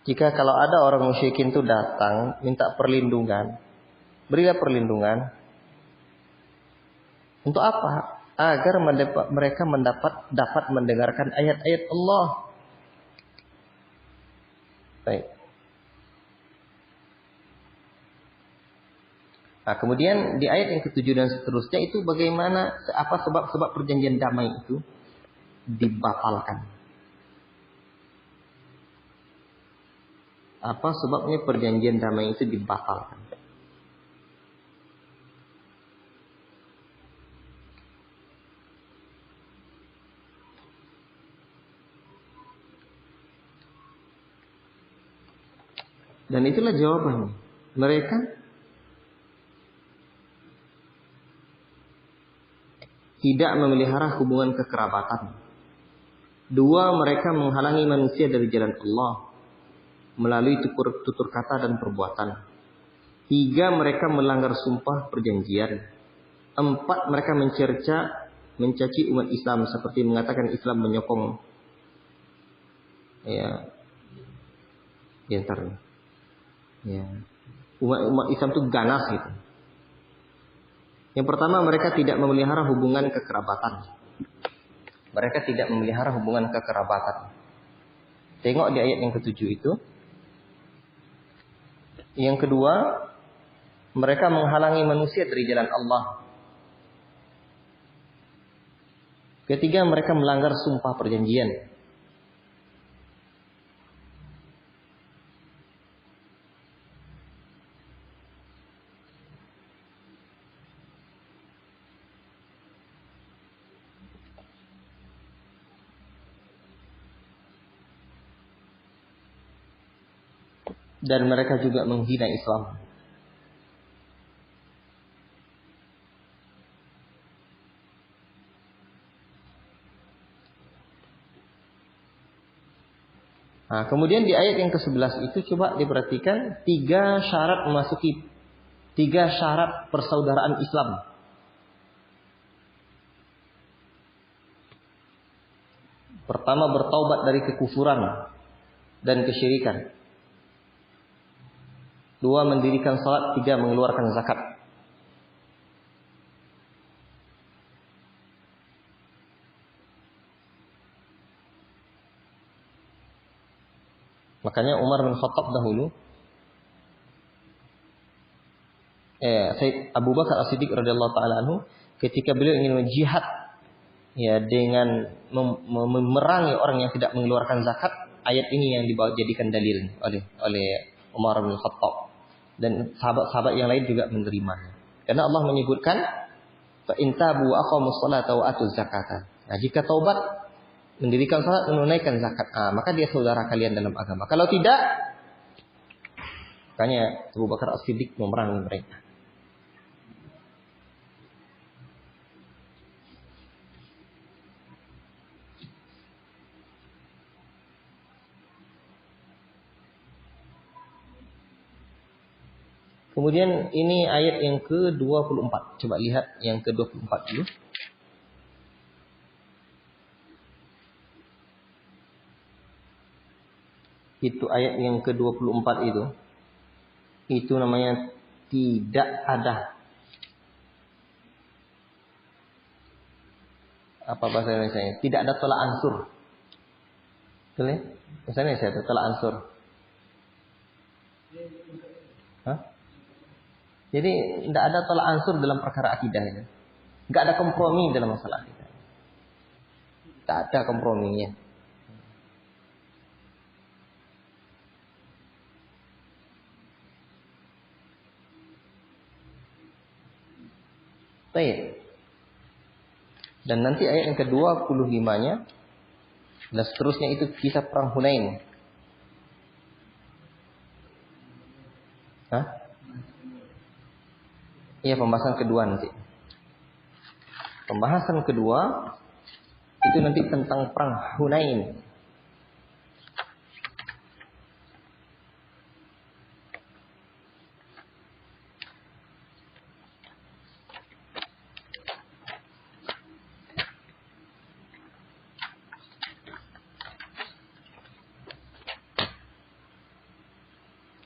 Jika kalau ada orang musyrikin itu datang minta perlindungan, berilah perlindungan. Untuk apa? Agar mereka dapat mendengarkan ayat-ayat Allah. Baik. Nah, kemudian di ayat yang ke-7 dan seterusnya itu bagaimana apa sebab-sebab perjanjian damai itu dibatalkan. Apa sebabnya perjanjian damai itu dibatalkan? Dan itulah jawabannya. Mereka tidak memelihara hubungan kekerabatan. 2, mereka menghalangi manusia dari jalan Allah melalui tutur kata dan perbuatan. 3, mereka melanggar sumpah perjanjian. 4, mereka mencaci umat Islam seperti mengatakan Islam menyokong diantaranya. Umat Islam itu ganas gitu. Yang pertama, mereka tidak memelihara hubungan kekerabatan. Mereka tidak memelihara hubungan kekerabatan. Tengok di ayat yang ke-7 itu. Yang kedua, mereka menghalangi manusia dari jalan Allah. Ketiga, mereka melanggar sumpah perjanjian. Dan mereka juga menghina Islam. Nah, kemudian di ayat yang ke-11 itu coba diperhatikan 3 syarat persaudaraan Islam. Pertama, bertaubat dari kekufuran dan kesyirikan. 2, mendirikan salat. 3, mengeluarkan zakat. Makanya Umar bin Khattab dahulu, Sayyid Abu Bakar As-Siddiq radhiyallahu taala anhu, ketika beliau ingin menjihad dengan memerangi orang yang tidak mengeluarkan zakat, ayat ini yang dijadikan dalil oleh Umar bin Khattab. Dan sahabat-sahabat yang lain juga menerimanya. Karena Allah menyebutkan fa in tabu wa aqamus salata wa atuz zakata. Nah, jika taubat, mendirikan salat, menunaikan zakat, maka dia saudara kalian dalam agama. Kalau tidak, makanya Abu Bakar As-Siddiq memerangi mereka. Kemudian ini ayat yang ke-24. Coba lihat yang ke-24 dulu. Itu ayat yang ke-24 itu. Itu namanya tidak ada. Apa bahasa Indonesia? Tidak ada tolak ansur. Betul ya? Bahasa Indonesia itu tolak ansur. Hah? Jadi tidak ada tolak ansur dalam perkara akidah itu. Tidak ada kompromi dalam masalah akidah. Tidak ada komprominya. Baik. Dan nanti ayat yang ke-25-nya dan seterusnya itu kisah perang Hunain. Hah? Iya, pembahasan kedua nanti. Pembahasan kedua itu nanti tentang perang Hunain.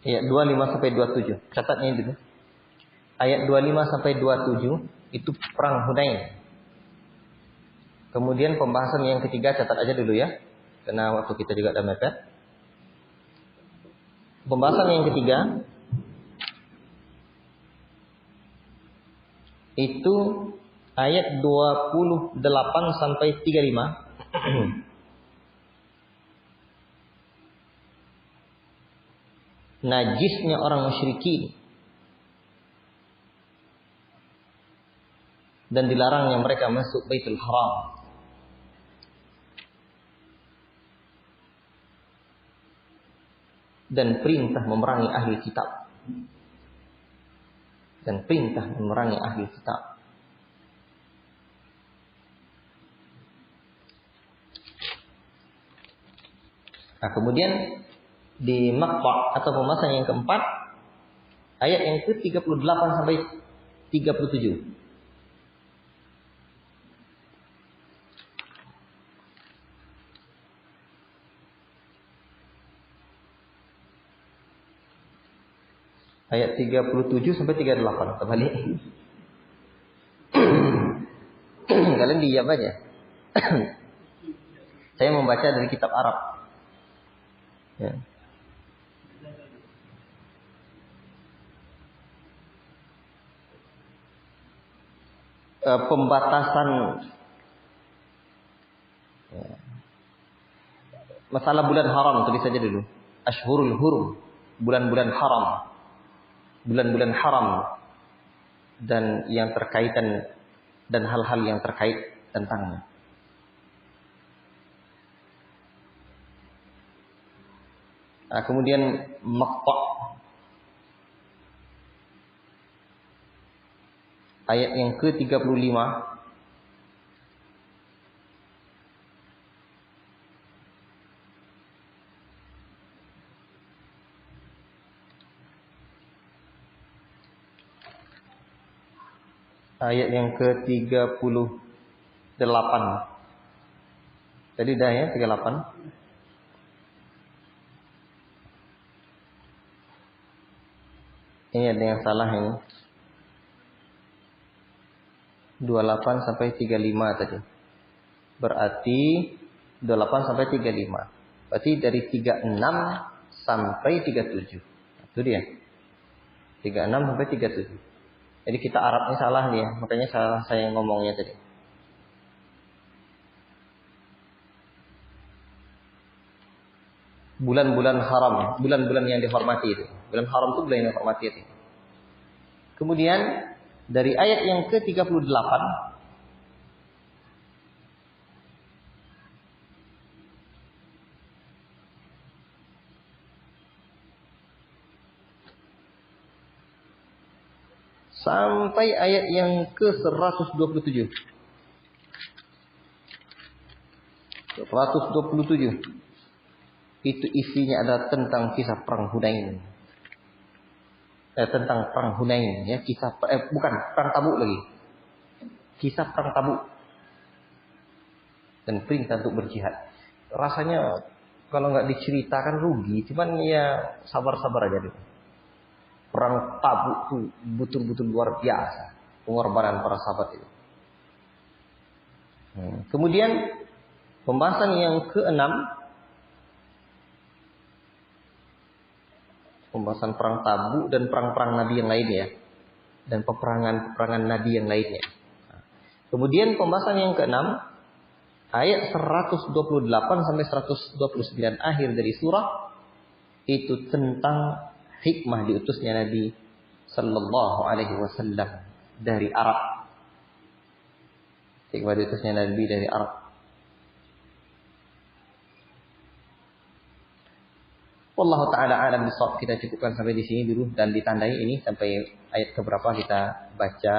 Ayat 25 sampai 27. Catatnya dulu. Ayat 25 sampai 27 itu perang Hunain. Kemudian pembahasan yang ketiga catat aja dulu ya. Karena waktu kita juga ada mepet. Pembahasan yang ketiga itu ayat 28 sampai 35. Najisnya orang musyrikin dan dilarangnya mereka masuk Baitul Haram. Dan perintah memerangi ahli kitab. Dan perintah memerangi ahli kitab. Nah, kemudian di maqta' atau pembahasan yang keempat ayat yang ke-38 sampai 37. Ayat 37 sampai 38 terbalik. Kalian diam aja. Saya membaca dari kitab Arab. Ya. Pembatasan ya. Masalah bulan haram tulis saja dulu. Ashhurul hurum, bulan-bulan haram. Bulan-bulan haram dan yang terkaitan dan hal-hal yang terkait tentangnya. Nah, kemudian maqta' ayat yang ke-35 ayat yang ke-38. Tadi dah ya 38. Ini ada yang salah ini. 28 sampai 35 tadi. Berarti 28 sampai 35. Berarti dari 36 sampai 37. Itu dia. 36 sampai 37. Jadi kita Arabnya salah nih ya. Makanya salah saya ngomongnya tadi. Bulan-bulan haram, bulan-bulan yang dihormati itu. Bulan haram itu bulan yang dihormati itu. Kemudian dari ayat yang ke-38 sampai ayat yang ke-127. 127. Itu isinya adalah tentang kisah perang Hunain. tentang perang Hunain ya, kisah bukan perang Tabuk lagi. Kisah perang Tabuk dan perintah untuk berjihad. Rasanya kalau nggak diceritakan rugi, cuman ya sabar-sabar aja dulu. Perang Tabuk tuh betul-betul luar biasa pengorbanan para sahabat itu. Kemudian pembahasan yang keenam, pembahasan perang Tabuk dan perang-perang Nabi yang lainnya dan peperangan Nabi yang lainnya. Kemudian pembahasan yang keenam, ayat 128 sampai 129 akhir dari surah itu tentang hikmah diutusnya Nabi Sallallahu Alaihi Wasallam dari Arab. Hikmah diutusnya Nabi dari Arab. Wallahu taala alam bisawab. Kita cukupkan sampai di sini dulu dan ditandai ini sampai ayat keberapa kita baca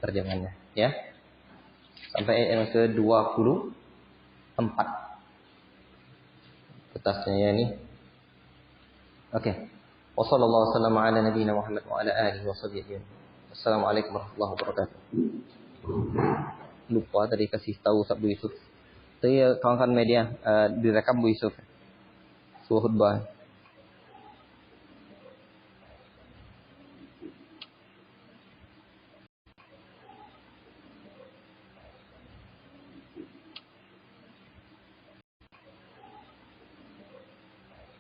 terjemahannya ya. Sampai ayat yang ke-24. Kertasnya ya ini. Oke. Wassallallahu wasallam ala nabiyyina Muhammad wa ala alihi washabbihi. Assalamualaikum warahmatullahi wabarakatuh. Lupa tadi kasih tahu Sabtu Yusuf. Itu ya kawan-kawan media direkam Bu Yusuf. Suruh khutbah.